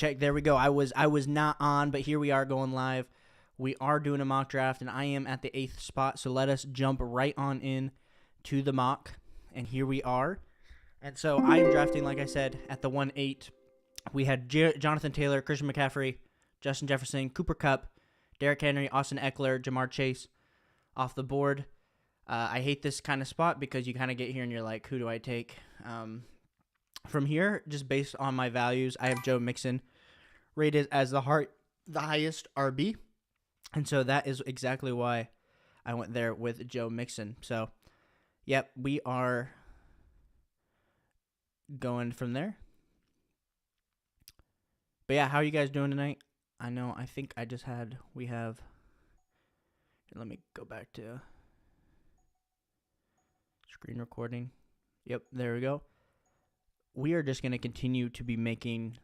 check. There we go. I was not on, but here we are going live. We are doing a mock draft, and I am at the 8th spot. So let us jump right on in to the mock, and here we are. And so I am drafting, like I said, at the 1-8. We had Jonathan Taylor, Christian McCaffrey, Justin Jefferson, Cooper Kupp, Derrick Henry, Austin Eckler, Jamar Chase off the board. I hate this kind of spot because you kind of get here and you're like, who do I take? From here, just based on my values, I have Joe Mixon rated as the highest RB. And so that is exactly why I went there with Joe Mixon. So, yep, we are going from there. But yeah, how are you guys doing tonight? Let me go back to screen recording. Yep, there we go. We are just going to continue to be making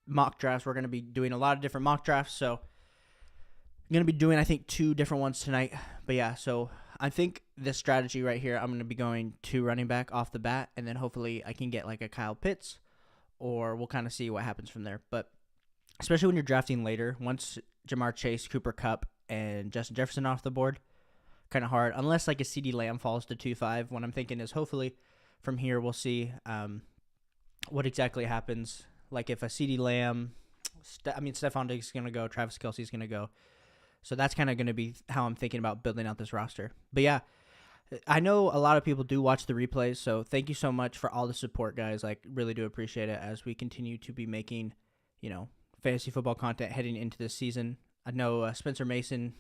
mock drafts. We're going to be doing a lot of different mock drafts. So I'm going to be doing, I think, 2 different ones tonight. But yeah, so I think this strategy right here, I'm going to be going 2 running back off the bat. And then hopefully I can get like a Kyle Pitts, or we'll kind of see what happens from there. But especially when you're drafting later, once Jamar Chase, Cooper Kupp, and Justin Jefferson off the board, kind of hard. Unless like a CeeDee Lamb falls to 2-5. What I'm thinking is hopefully from here we'll see what exactly happens. Like if a CeeDee Lamb, Stefan Diggs is going to go, Travis Kelce is going to go. So that's kind of going to be how I'm thinking about building out this roster. But yeah, I know a lot of people do watch the replays, so thank you so much for all the support, guys. Like, really do appreciate it as we continue to be making, fantasy football content heading into this season. I know Spencer Mason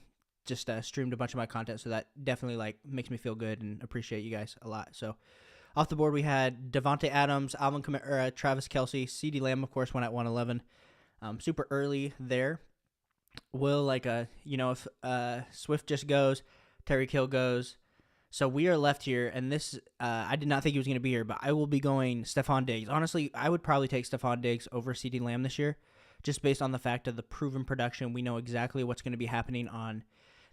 just streamed a bunch of my content, so that definitely makes me feel good and appreciate you guys a lot. So off the board, we had Davonte Adams, Alvin Kamara, Travis Kelce, CeeDee Lamb, of course, went at 111. Super early there. If Swift just goes, Tyreek Hill goes. So we are left here, and this, I did not think he was going to be here, but I will be going Stefan Diggs. Honestly, I would probably take Stefan Diggs over CeeDee Lamb this year, just based on the fact of the proven production. We know exactly what's going to be happening on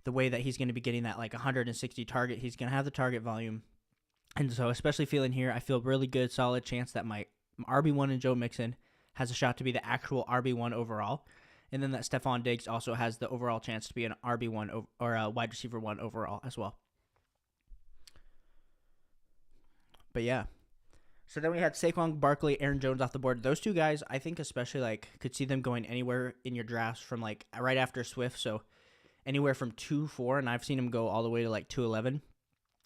the way that he's going to be getting that 160 target. He's going to have the target volume. And so especially feeling here, I feel really good, solid chance that my RB1 and Joe Mixon has a shot to be the actual RB1 overall. And then that Stefan Diggs also has the overall chance to be an RB1 or a wide receiver 1 overall as well. But yeah. So then we had Saquon Barkley, Aaron Jones off the board. Those 2 guys, I think especially could see them going anywhere in your drafts from right after Swift. So anywhere from 2-4, and I've seen him go all the way to 2-11.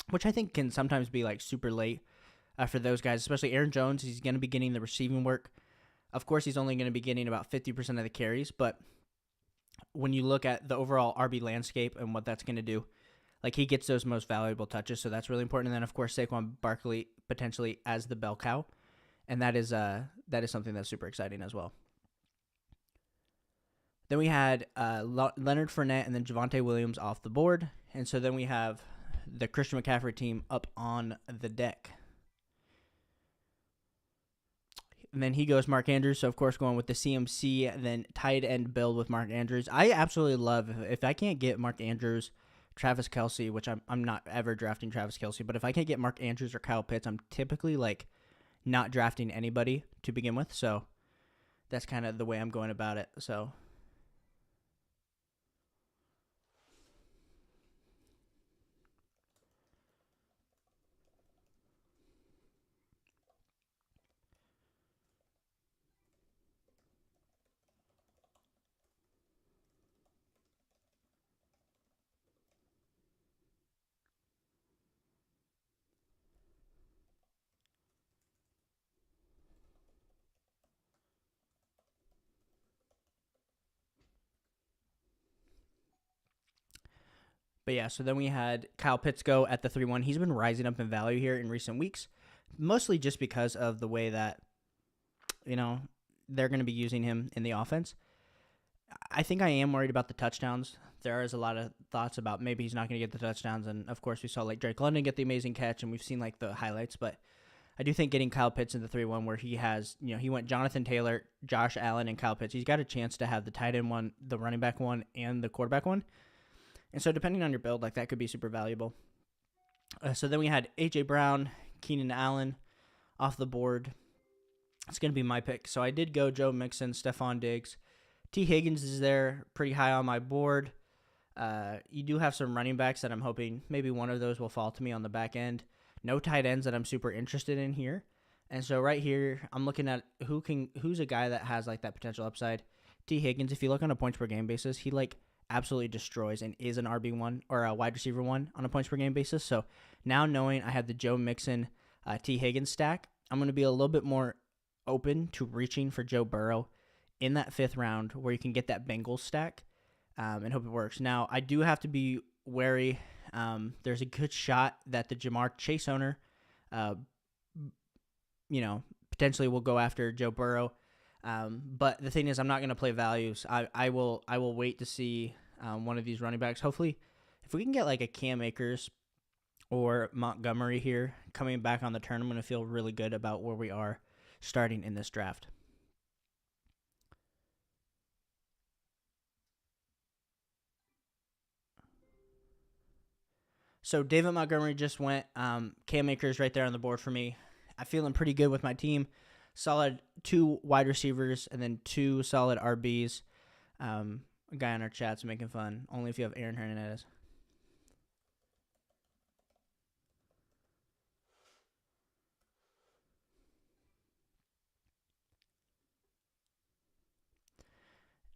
Which I think can sometimes be super late for those guys, especially Aaron Jones. He's going to be getting the receiving work. Of course, he's only going to be getting about 50% of the carries, but when you look at the overall RB landscape and what that's going to do, he gets those most valuable touches, so that's really important. And then, of course, Saquon Barkley potentially as the bell cow, and that is something that's super exciting as well. Then we had Leonard Fournette and then Javonte Williams off the board, and so then we have the Christian McCaffrey team up on the deck. And then he goes Mark Andrews, so of course going with the CMC, and then tight end build with Mark Andrews. I absolutely love, if I can't get Mark Andrews, Travis Kelce, which I'm not ever drafting Travis Kelce, but if I can't get Mark Andrews or Kyle Pitts, I'm typically not drafting anybody to begin with, so that's kind of the way I'm going about it, so... But yeah, so then we had Kyle Pitzko at the 3-1. He's been rising up in value here in recent weeks, mostly just because of the way that, they're going to be using him in the offense. I think I am worried about the touchdowns. There is a lot of thoughts about maybe he's not going to get the touchdowns, and of course we saw Drake London get the amazing catch, and we've seen the highlights, but I do think getting Kyle Pitts in the 3-1 where he has, he went Jonathan Taylor, Josh Allen, and Kyle Pitts. He's got a chance to have the tight end one, the running back one, and the quarterback one. And so depending on your build, that could be super valuable. So then we had A.J. Brown, Keenan Allen off the board. it's going to be my pick. So I did go Joe Mixon, Stefan Diggs. T. Higgins is there, pretty high on my board. You do have some running backs that I'm hoping maybe one of those will fall to me on the back end. No tight ends that I'm super interested in here. And so right here, I'm looking at who's a guy that has like that potential upside. T. Higgins, if you look on a points per game basis, he like absolutely destroys and is an RB1 or a wide receiver 1 on a points per game basis. So now knowing I have the Joe Mixon, T. Higgins stack, I'm going to be a little bit more open to reaching for Joe Burrow in that 5th round where you can get that Bengals stack and hope it works. Now, I do have to be wary. There's a good shot that the Jamar Chase owner, potentially will go after Joe Burrow. But the thing is, I'm not going to play values. I will wait to see one of these running backs. Hopefully, if we can get like a Cam Akers or Montgomery here coming back on the turn, I'm going to feel really good about where we are starting in this draft. So David Montgomery just went. Cam Akers right there on the board for me. I'm feeling pretty good with my team. Solid 2 wide receivers and then 2 solid RBs. A guy on our chat's making fun. Only if you have Aaron Hernandez.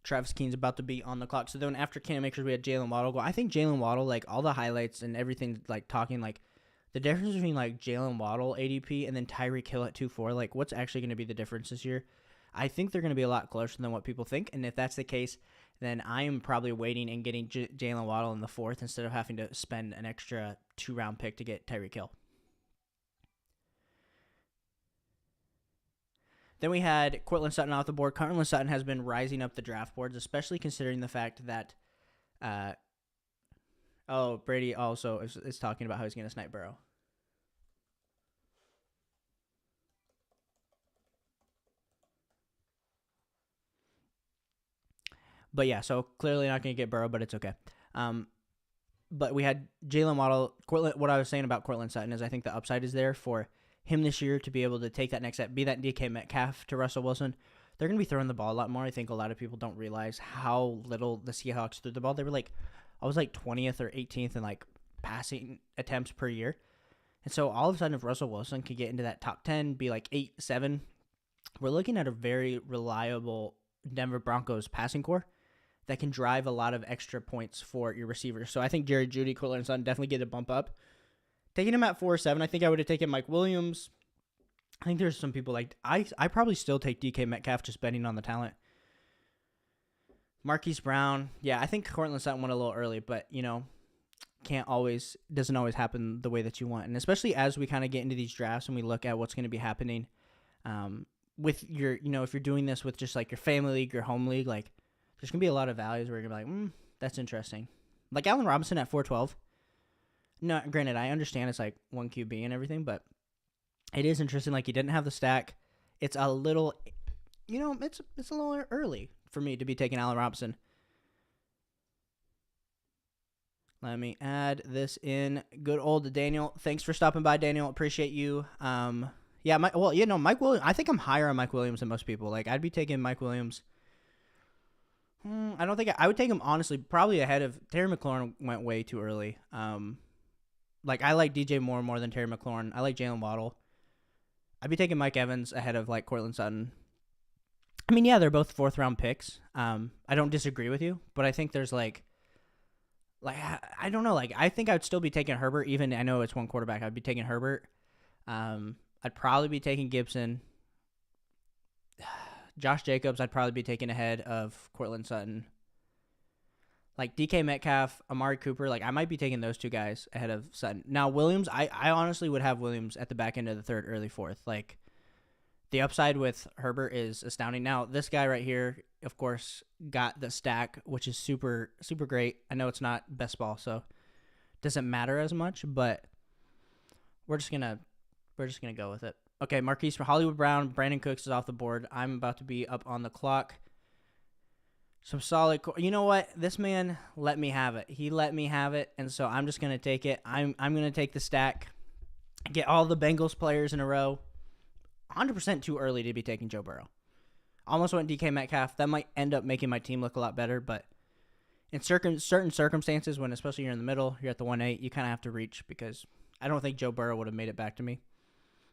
Travis Keene's about to be on the clock. So then after Cam Akers, we had Jalen Waddle go. I think Jalen Waddle, like all the highlights and everything, like talking like the difference between like Jalen Waddle ADP and then Tyreek Hill at 2.4, like what's actually going to be the difference this year? I think they're going to be a lot closer than what people think. And if that's the case, then I am probably waiting and getting Jalen Waddle in the 4th instead of having to spend an extra 2-round pick to get Tyreek Hill. Then we had Courtland Sutton off the board. Courtland Sutton has been rising up the draft boards, especially considering the fact that Brady also is talking about how he's going to snipe Burrow. But yeah, so clearly not going to get Burrow, but it's okay. But we had Jalen Waddle. What I was saying about Courtland Sutton is I think the upside is there for him this year to be able to take that next step, be that DK Metcalf to Russell Wilson. They're going to be throwing the ball a lot more. I think a lot of people don't realize how little the Seahawks threw the ball. They were like, I was like 20th or 18th in like passing attempts per year. And so all of a sudden, if Russell Wilson could get into that top 10, be like 8-7, we're looking at a very reliable Denver Broncos passing core that can drive a lot of extra points for your receivers. So I think Jerry Jeudy, Courtland Sutton definitely get a bump up. Taking him at 4-7, I think I would have taken Mike Williams. I think there's some people like I probably still take DK Metcalf just betting on the talent. Marquise Brown, yeah, I think Courtland Sutton went a little early, but doesn't always happen the way that you want. And especially as we kind of get into these drafts and we look at what's going to be happening with your, if you're doing this with just like your family league, your home league, like there's going to be a lot of values where you're going to be like, that's interesting. Like Allen Robinson at 412. No, granted, I understand it's like 1 QB and everything, but it is interesting. Like, he didn't have the stack. It's a little, it's a little early for me to be taking Allen Robinson. Let me add this in. Good old Daniel. Thanks for stopping by, Daniel. Appreciate you. Mike Williams. I think I'm higher on Mike Williams than most people. Like, I'd be taking Mike Williams. I don't think I would take him, honestly, probably ahead of Terry McLaurin. Went way too early. I like DJ Moore more than Terry McLaurin. I like Jalen Waddle. I'd be taking Mike Evans ahead of like Courtland Sutton. I mean, yeah, they're both 4th-round picks. I don't disagree with you, but I think there's like I don't know. Like, I think I'd still be taking Herbert. Even I know it's one quarterback. I'd be taking Herbert. I'd probably be taking Gibson. Josh Jacobs, I'd probably be taking ahead of Courtland Sutton. Like DK Metcalf, Amari Cooper, like I might be taking those 2 guys ahead of Sutton. Now Williams, I honestly would have Williams at the back end of the 3rd, early 4th. Like the upside with Herbert is astounding. Now this guy right here, of course, got the stack, which is super, super great. I know it's not best ball, so it doesn't matter as much, but we're just gonna go with it. Okay, Marquise Hollywood Brown, Brandon Cooks is off the board. I'm about to be up on the clock. Some solid. You know what? This man let me have it. He let me have it, and so I'm just gonna take it. I'm gonna take the stack, get all the Bengals players in a row. 100% too early to be taking Joe Burrow. Almost went DK Metcalf. That might end up making my team look a lot better, but in certain circumstances, when especially you're in the middle, you're at the 1-8, you kind of have to reach, because I don't think Joe Burrow would have made it back to me.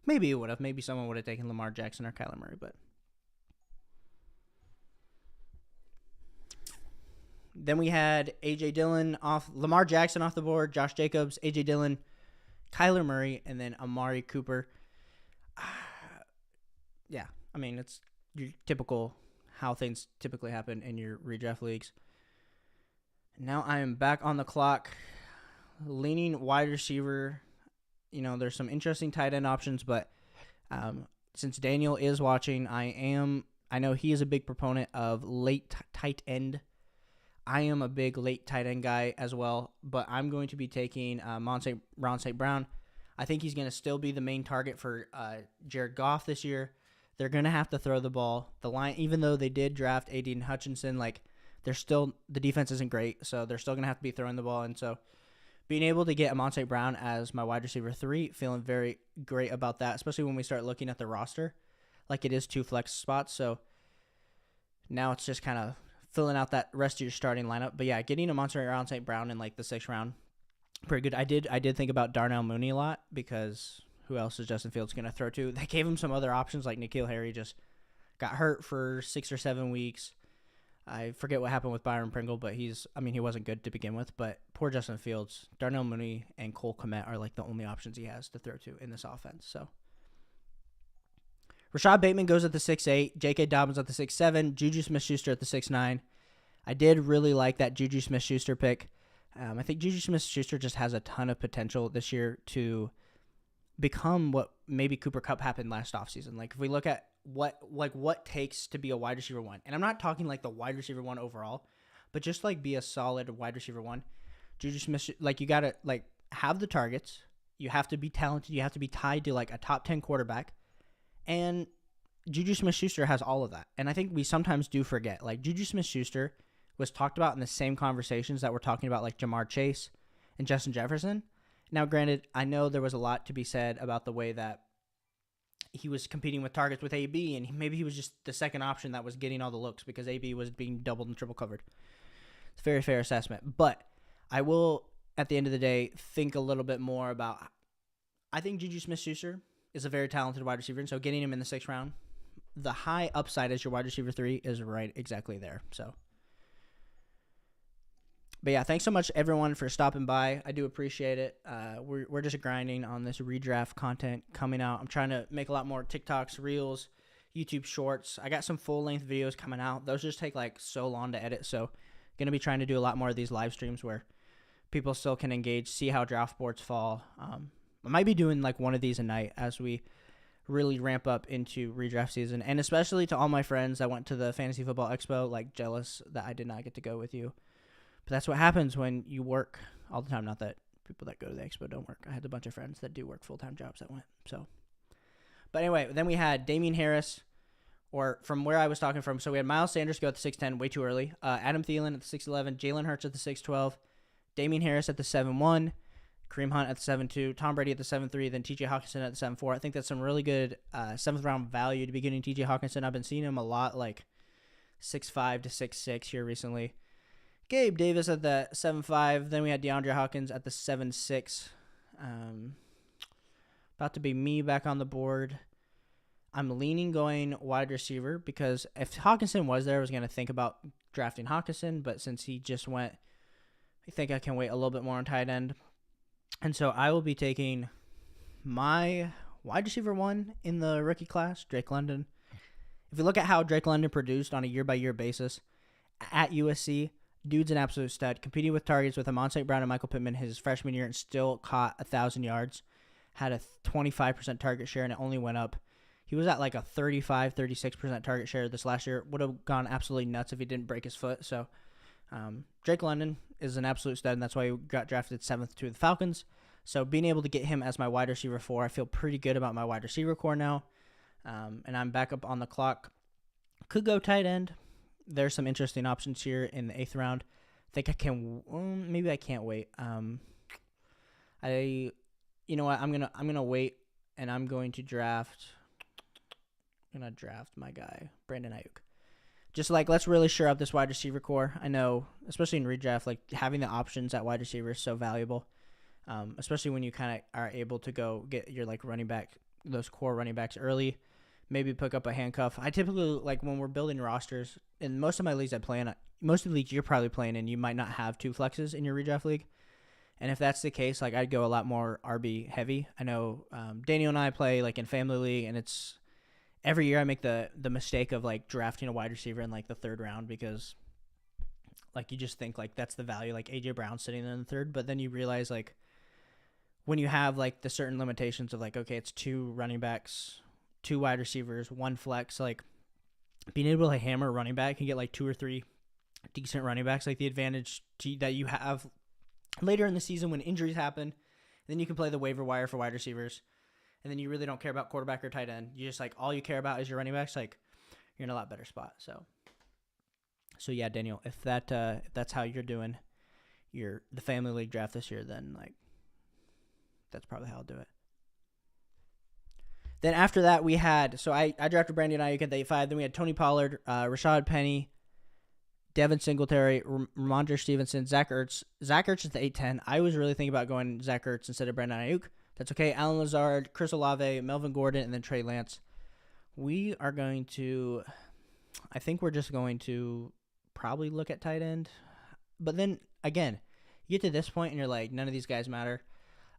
Maybe it would have. Maybe someone would have taken Lamar Jackson or Kyler Murray, but then we had A.J. Dillon off, Lamar Jackson off the board, Josh Jacobs, A.J. Dillon, Kyler Murray, and then Amari Cooper. Yeah, I mean, it's your typical how things typically happen in your redraft leagues. Now I am back on the clock, leaning wide receiver. There's some interesting tight end options, but since Daniel is watching, I know he is a big proponent of late tight end. I am a big late tight end guy as well, but I'm going to be taking Ronde Brown. I think he's going to still be the main target for Jared Goff this year. They're going to have to throw the ball. The line, even though they did draft Aiden Hutchinson, the defense isn't great, so they're still going to have to be throwing the ball. And so being able to get Ronde Brown as my wide receiver 3, feeling very great about that, especially when we start looking at the roster. It is 2 flex spots, so now it's just kind of filling out that rest of your starting lineup. But yeah, getting a Ronde Brown in the 6th round, pretty good. I did think about Darnell Mooney a lot, because who else is Justin Fields going to throw to? They gave him some other options, like N'Keal Harry just got hurt for 6 or 7 weeks. I forget what happened with Byron Pringle, but he wasn't good to begin with. But poor Justin Fields, Darnell Mooney and Cole Kmet are the only options he has to throw to in this offense. So Rashad Bateman goes at the 6'8", J.K. Dobbins at the 6'7", Juju Smith-Schuster at the 6'9". I did really like that Juju Smith-Schuster pick. I think Juju Smith-Schuster just has a ton of potential this year to become what maybe Cooper Kupp happened last offseason. If we look at what takes to be a wide receiver 1, and I'm not talking the wide receiver 1 overall, but just be a solid wide receiver 1. Juju Smith, you gotta have the targets. You have to be talented. You have to be tied to a top 10 quarterback, and Juju Smith-Schuster has all of that. And I think we sometimes do forget Juju Smith-Schuster was talked about in the same conversations that we're talking about Jamar Chase and Justin Jefferson. Now, granted, I know there was a lot to be said about the way that he was competing with targets with AB, and maybe he was just the second option that was getting all the looks because AB was being doubled and triple covered. It's a very fair assessment. But I will, at the end of the day, think a little bit more about, I think Juju Smith-Schuster is a very talented wide receiver, and so getting him in the 6th round, the high upside as your wide receiver 3 is right exactly there. So, but yeah, thanks so much everyone for stopping by. I do appreciate it. We're just grinding on this redraft content coming out. I'm trying to make a lot more TikToks, Reels, YouTube Shorts. I got some full-length videos coming out. Those just take so long to edit, so going to be trying to do a lot more of these live streams where people still can engage, see how draft boards fall. I might be doing one of these a night as we really ramp up into redraft season, and especially to all my friends that went to the Fantasy Football Expo, jealous that I did not get to go with you. But that's what happens when you work all the time. Not that people that go to the expo don't work. I had a bunch of friends that do work full-time jobs that went. So, but anyway, then we had Damian Harris, or from where I was talking from. So we had Miles Sanders go at the 6'10", way too early. Adam Thielen at the 6'11", Jalen Hurts at the 6'12", Damian Harris at the 7'1", Kareem Hunt at the 7'2", Tom Brady at the 7'3", then T.J. Hawkinson at the 7'4". I think that's some really good 7th-round value to be getting T.J. Hawkinson. I've been seeing him a lot 6'5" to 6'6" here recently. Gabe Davis at the 7'5". Then we had DeAndre Hopkins at the 7'6". About to be me back on the board. I'm leaning going wide receiver because if Hawkinson was there, I was going to think about drafting Hawkinson. But since he just went, I think I can wait a little bit more on tight end. And so I will be taking my wide receiver 1 in the rookie class, Drake London. If you look at how Drake London produced on a year-by-year basis at USC, dude's an absolute stud. Competing with targets with Ronde Brown and Michael Pittman his freshman year and still caught 1,000 yards. Had a 25% target share, and it only went up. He was at a 35, 36% target share this last year. Would have gone absolutely nuts if he didn't break his foot. So Drake London is an absolute stud, and that's why he got drafted 7th to the Falcons. So being able to get him as my wide receiver 4, I feel pretty good about my wide receiver core now. And I'm back up on the clock. Could go tight end. There's some interesting options here in the 8th round. I think I can. Maybe I can't wait. You know what? I'm gonna wait, and I'm going to draft. going to draft my guy, Brandon Ayuk. Just like, let's really shore up this wide receiver core. I know, especially in redraft, like having the options at wide receiver is so valuable, especially when you kind of are able to go get your like running back, those core running backs early, maybe pick up a handcuff. I typically, like when we're building rosters, in most of my leagues I play in, most of the leagues you're probably playing in, you might not have 2 flexes in your redraft league. And if that's the case, like I'd go a lot more RB heavy. I know Daniel and I play like in family league, and it's every year I make the mistake of like drafting a wide receiver in like the 3rd round because like you just think like that's the value, like AJ Brown sitting in the 3rd, but then you realize like when you have like the certain limitations of like, okay, it's 2 running backs, 2 wide receivers, 1 flex, like being able to hammer a running back and get like 2 or 3 decent running backs, like the advantage that you have later in the season when injuries happen, then you can play the waiver wire for wide receivers. And then you really don't care about quarterback or tight end. You just like all you care about is your running backs. Like you're in a lot better spot. So yeah, Daniel, if that's how you're doing the family league draft this year, then like that's probably how I'll do it. Then after that we had I drafted Brandon Ayuk at the 8-5. Then we had Tony Pollard, Rashad Penny, Devin Singletary, Ramondre Stevenson, Zach Ertz. Zach Ertz is the 8-10. I was really thinking about going Zach Ertz instead of Brandon Ayuk. That's okay. Alan Lazard, Chris Olave, Melvin Gordon, and then Trey Lance. We are going to, I think we're just going to probably look at tight end. But then, again, you get to this point and you're like, none of these guys matter.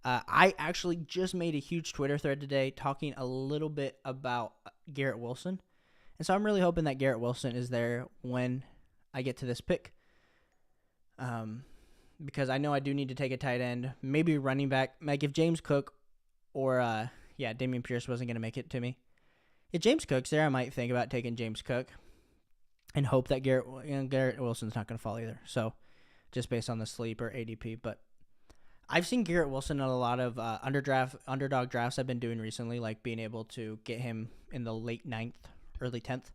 I actually just made a huge Twitter thread today talking a little bit about Garrett Wilson. And so I'm really hoping that Garrett Wilson is there when I get to this pick. Because I know I do need to take a tight end, maybe running back. Like if James Cook or, Dameon Pierce wasn't going to make it to me. If James Cook's there, I might think about taking James Cook and hope that Garrett Wilson's not going to fall either. So just based on the sleep or ADP. But I've seen Garrett Wilson in a lot of underdog drafts I've been doing recently, like being able to get him in the late 9th, early 10th.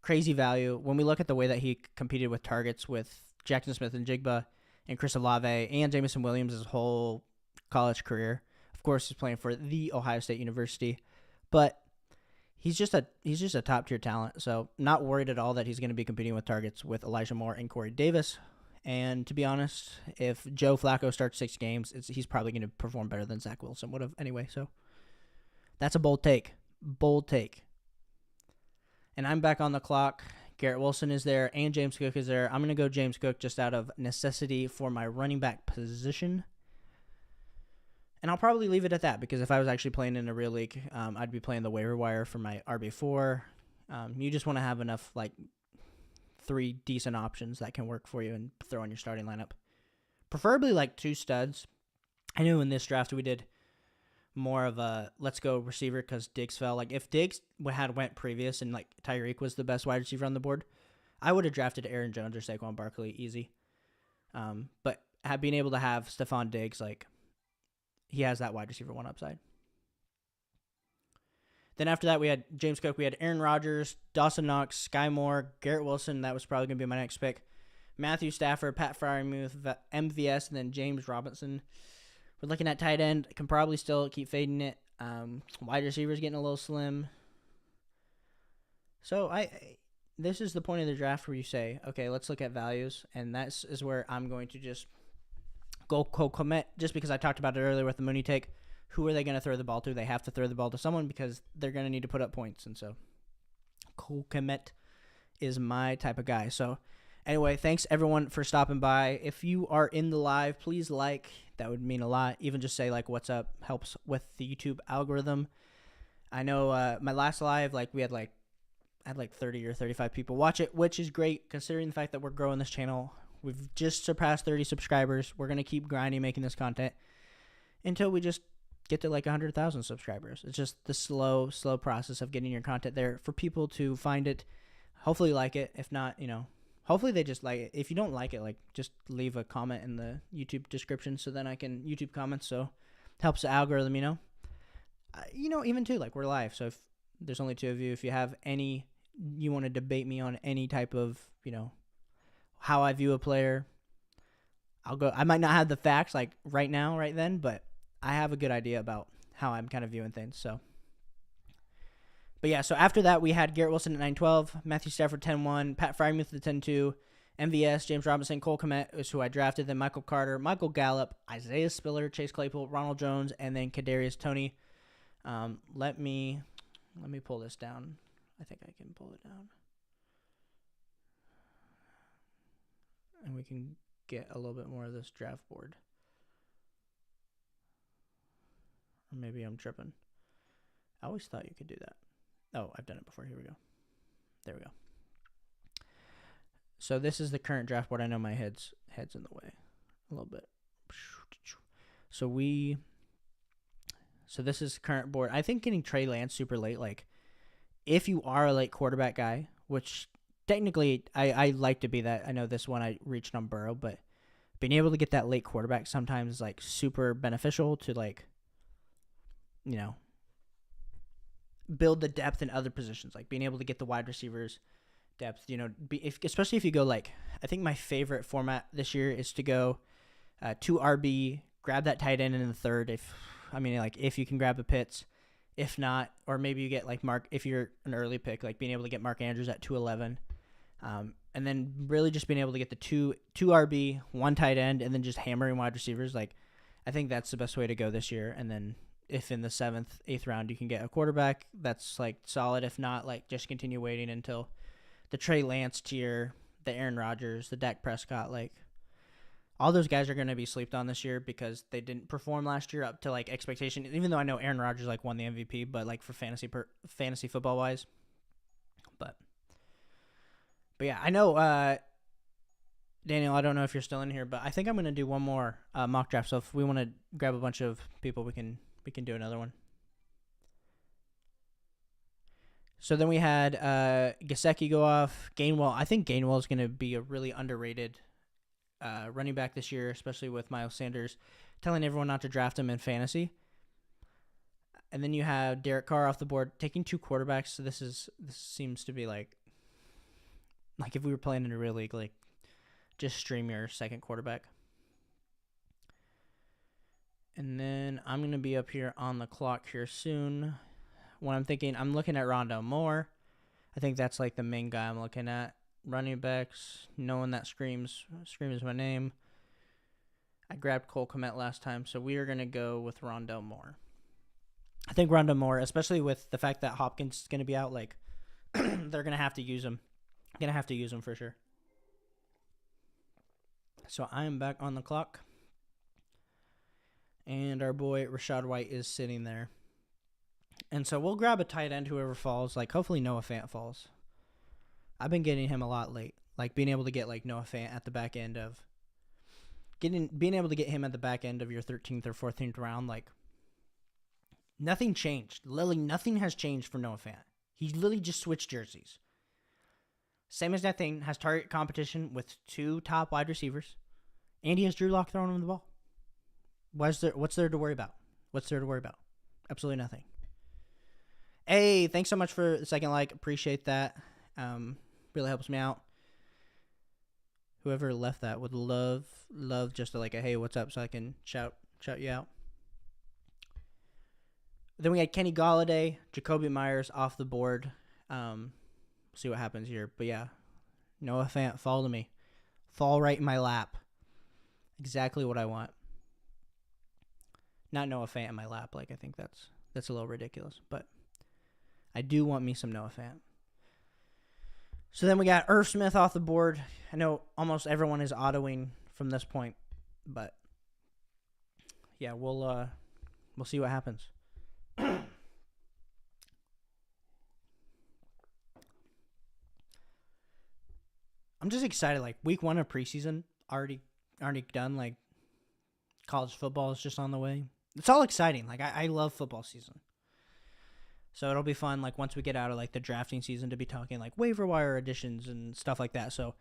Crazy value. When we look at the way that he competed with targets with Jackson Smith and Jigba, and Chris Olave and Jameson Williams his whole college career. Of course, he's playing for the Ohio State University, but he's just a top tier talent. So not worried at all that he's going to be competing with targets with Elijah Moore and Corey Davis. And to be honest, if Joe Flacco starts 6 games, he's probably going to perform better than Zach Wilson would have anyway. So that's a bold take. And I'm back on the clock. Garrett Wilson is there, and James Cook is there. I'm going to go James Cook just out of necessity for my running back position. And I'll probably leave it at that because if I was actually playing in a real league, I'd be playing the waiver wire for my RB4. You just want to have enough, like, 3 decent options that can work for you and throw in your starting lineup. Preferably, like, 2 studs. I know in this draft we did more of a let's go receiver because Diggs fell. Like if Diggs had went previous and like Tyreek was the best wide receiver on the board, I would have drafted Aaron Jones or Saquon Barkley easy. But being able to have Stefan Diggs, like he has that wide receiver 1 upside. Then after that we had James Cook, we had Aaron Rodgers, Dawson Knox, Sky Moore, Garrett Wilson. That was probably gonna be my next pick. Matthew Stafford, Pat Freiermuth, MVS, and then James Robinson. We're looking at tight end. I can probably still keep fading it. Wide receivers getting a little slim. So this is the point of the draft where you say, okay, let's look at values, and that is where I'm going to just go commit. Just because I talked about it earlier with the Mooney take, who are they going to throw the ball to? They have to throw the ball to someone because they're going to need to put up points, and so commit is my type of guy. So anyway, thanks everyone for stopping by. If you are in the live, please like. That would mean a lot. Even just say like what's up helps with the YouTube algorithm. I know my last live, like we had like 30 or 35 people watch it, which is great considering the fact that we're growing this channel. We've just surpassed 30 subscribers. We're going to keep grinding making this content until we just get to like 100,000 subscribers. It's just the slow process of getting your content there for people to find it, hopefully like it. If not, hopefully they just like it. If you don't like it, like just leave a comment in the YouTube description so then I can YouTube comments. So it helps the algorithm, even too, like we're live. So if there's only 2 of you, if you have you want to debate me on any type of, how I view a player, I'll go. I might not have the facts like right now, right then, but I have a good idea about how I'm kind of viewing things. So But yeah, so after that, we had Garrett Wilson at 9-12, Matthew Stafford 10-1, Pat Frymuth at 10-2, MVS, James Robinson, Cole Kmet is who I drafted, then Michael Carter, Michael Gallup, Isaiah Spiller, Chase Claypool, Ronald Jones, and then Kadarius Toney. Let me pull this down. I think I can pull it down. And we can get a little bit more of this draft board. Or maybe I'm tripping. I always thought you could do that. Oh, I've done it before. Here we go. There we go. So this is the current draft board. I know my head's in the way a little bit. So this is current board. I think getting Trey Lance super late, like if you are a late quarterback guy, which technically I like to be that. I know this one I reached on Burrow, but being able to get that late quarterback sometimes is like super beneficial to like, you know, build the depth in other positions, like being able to get the wide receivers depth, you know, especially if you go like, I think my favorite format this year is to go 2 RB, grab that tight end in the third. If you can grab a Pitts, if not, or maybe you get like Mark, if you're an early pick, like being able to get Mark Andrews at 211, and then really just being able to get the two RB, 1 tight end, and then just hammering wide receivers. Like, I think that's the best way to go this year. And then if in the 7th, 8th round you can get a quarterback, that's like solid. If not, like just continue waiting until the Trey Lance tier, the Aaron Rodgers, the Dak Prescott, like all those guys are going to be slept on this year because they didn't perform last year up to like expectation. Even though I know Aaron Rodgers like won the MVP, but like for fantasy football wise, but yeah, I know Daniel. I don't know if you're still in here, but I think I'm going to do one more mock draft. So if we want to grab a bunch of people, we can do another one. So then we had Gesicki go off. Gainwell. I think Gainwell is going to be a really underrated running back this year, especially with Miles Sanders telling everyone not to draft him in fantasy. And then you have Derek Carr off the board, taking 2 quarterbacks. So this seems to be like if we were playing in a real league, like just stream your second quarterback. And then I'm going to be up here on the clock here soon. When I'm looking at Rondell Moore. I think that's like the main guy I'm looking at. Running backs, no one that screams my name. I grabbed Cole Kmet last time, so we are going to go with Rondell Moore. I think Rondell Moore, especially with the fact that Hopkins is going to be out, like they're going to have to use him. Going to have to use him for sure. So I am back on the clock. And our boy Rachaad White is sitting there. And so we'll grab a tight end, whoever falls. Like, hopefully Noah Fant falls. I've been getting him a lot late. Like, being able to get, like, Noah Fant at the back end of... Being able to get him at the back end of your 13th or 14th round, like... Nothing changed. Literally, nothing has changed for Noah Fant. He literally just switched jerseys. Same as that thing. Has target competition with 2 top wide receivers. And he has Drew Lock throwing him the ball. What's there to worry about? Absolutely nothing. Hey, thanks so much for the second like. Appreciate that. Really helps me out. Whoever left that would love just a hey, what's up, so I can shout you out. Then we had Kenny Golladay, Jacoby Myers off the board. See what happens here. But yeah, Noah Fant, fall to me. Fall right in my lap. Exactly what I want. Not Noah Fant in my lap. Like, I think that's a little ridiculous. But I do want me some Noah Fant. So then we got Irv Smith off the board. I know almost everyone is autoing from this point. But yeah, we'll see what happens. I'm just excited. Like, week 1 of preseason already done. Like, college football is just on the way. It's all exciting. Like, I love football season. So it'll be fun, like, once we get out of, like, the drafting season to be talking, like, waiver wire additions and stuff like that. So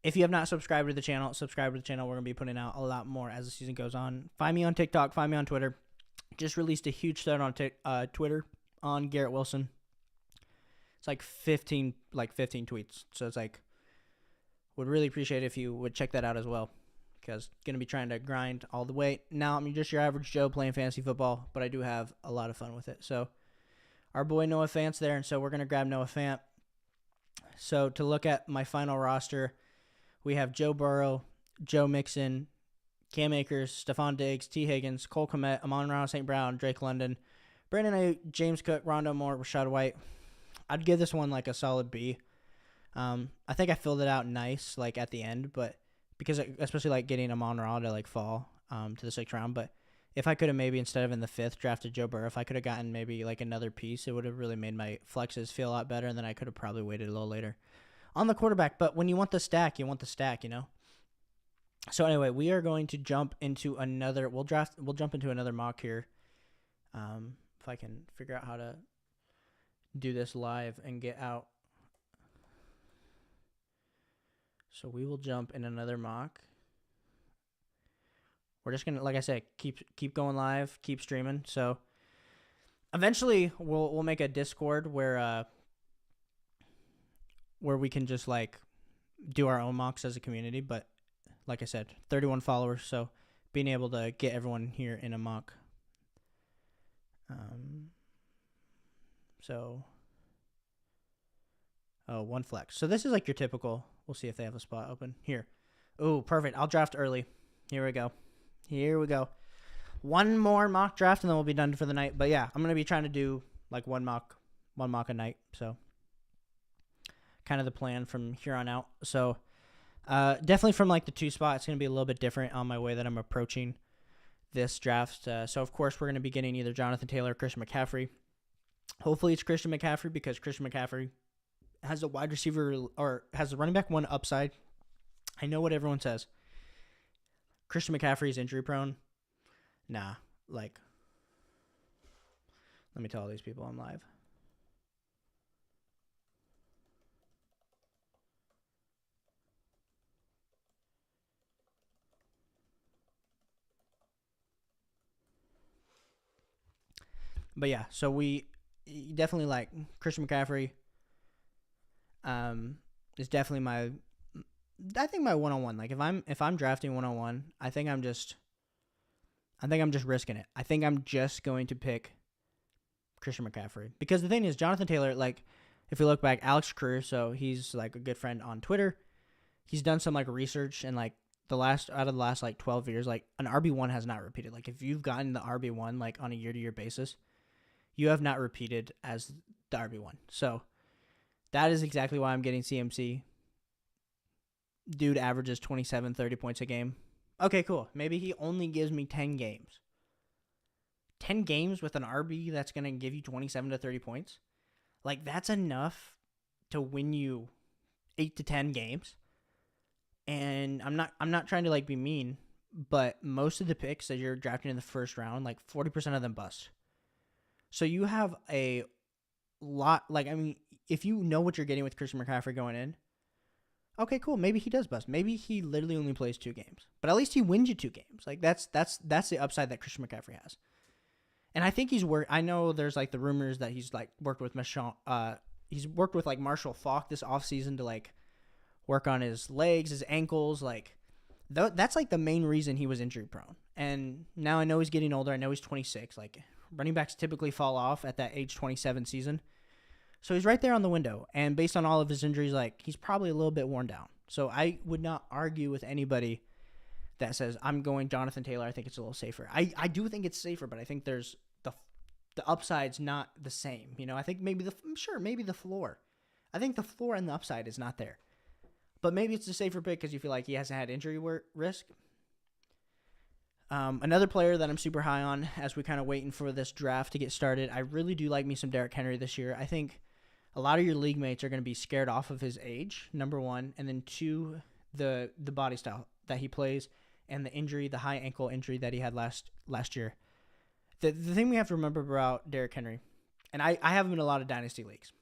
if you have not subscribed to the channel, subscribe to the channel. We're going to be putting out a lot more as the season goes on. Find me on TikTok. Find me on Twitter. Just released a huge thread on Twitter on Garrett Wilson. It's like 15 tweets. So it's like, would really appreciate it if you would check that out as well, because going to be trying to grind all the way. Now I'm just your average Joe playing fantasy football, but I do have a lot of fun with it. So our boy Noah Fant's there, and so we're going to grab Noah Fant. So to look at my final roster, we have Joe Burrow, Joe Mixon, Cam Akers, Stefan Diggs, T. Higgins, Cole Kmet, Amon-Ra St. Brown, Drake London, Brandon Naik, James Cook, Rondell Moore, Rashad White. I'd give this one like a solid B. I think I filled it out nice like at the end, but because especially like getting Amon-Ra to like fall to the 6th round. But if I could have maybe instead of in the 5th drafted Joe Burrow, if I could have gotten maybe like another piece, it would have really made my flexes feel a lot better, and then I could have probably waited a little later on the quarterback. But when you want the stack, you know. So anyway, we are going to jump into another. We'll jump into another mock here. If I can figure out how to do this live and get out. So we will jump in another mock. We're just gonna, like I said, keep going live, keep streaming. So eventually we'll make a Discord where we can just like do our own mocks as a community. But like I said, 31 followers, so being able to get everyone here in a mock. One flex. So this is like your typical. We'll see if they have a spot open here. Oh, perfect. I'll draft early. Here we go. One more mock draft and then we'll be done for the night. But yeah, I'm gonna be trying to do like one mock a night. So kind of the plan from here on out. So definitely from like the 2 spot, it's gonna be a little bit different on my way that I'm approaching this draft. So of course we're gonna be getting either Jonathan Taylor or Christian McCaffrey. Hopefully it's Christian McCaffrey because Christian McCaffrey has a wide receiver or has a running back 1 upside. I know what everyone says. Christian McCaffrey is injury prone. Nah, like, let me tell all these people I'm live. But yeah, so we definitely like Christian McCaffrey. Is definitely my 1-on-1. Like if I'm drafting 1-on-1, I think I'm just risking it. I think I'm just going to pick Christian McCaffrey because the thing is Jonathan Taylor. Like if we look back, Alex Caruso, he's like a good friend on Twitter. He's done some like research and like out of the last like 12 years, like an RB1 has not repeated. Like if you've gotten the RB1 like on a year-to-year basis, you have not repeated as the RB1. So that is exactly why I'm getting CMC. Dude averages 27, 30 points a game. Okay, cool. Maybe he only gives me 10 games. 10 games with an RB that's going to give you 27 to 30 points? Like, that's enough to win you 8 to 10 games. And I'm not trying to, like, be mean, but most of the picks that you're drafting in the first round, like, 40% of them bust. So you have a lot, like, I mean, if you know what you're getting with Christian McCaffrey going in, okay, cool. Maybe he does bust. Maybe he literally only plays 2 games, but at least he wins you 2 games. Like that's the upside that Christian McCaffrey has. And I think I know there's like the rumors that he's like worked with he's worked with like Marshall Faulk this offseason to like work on his legs, his ankles. Like that's like the main reason he was injury prone. And now I know he's getting older. I know he's 26. Like running backs typically fall off at that age 27 season. So he's right there on the window, and based on all of his injuries, like he's probably a little bit worn down. So I would not argue with anybody that says I'm going Jonathan Taylor. I think it's a little safer. I do think it's safer, but I think there's the upside's not the same. You know, I think maybe the floor. I think the floor and the upside is not there, but maybe it's a safer pick because you feel like he hasn't had injury risk. Another player that I'm super high on as we kind of waiting for this draft to get started. I really do like me some Derrick Henry this year. I think a lot of your league mates are going to be scared off of his age, number 1, and then 2, the body style that he plays and the high ankle injury that he had last year. The thing we have to remember about Derrick Henry, and I have him in a lot of dynasty leagues,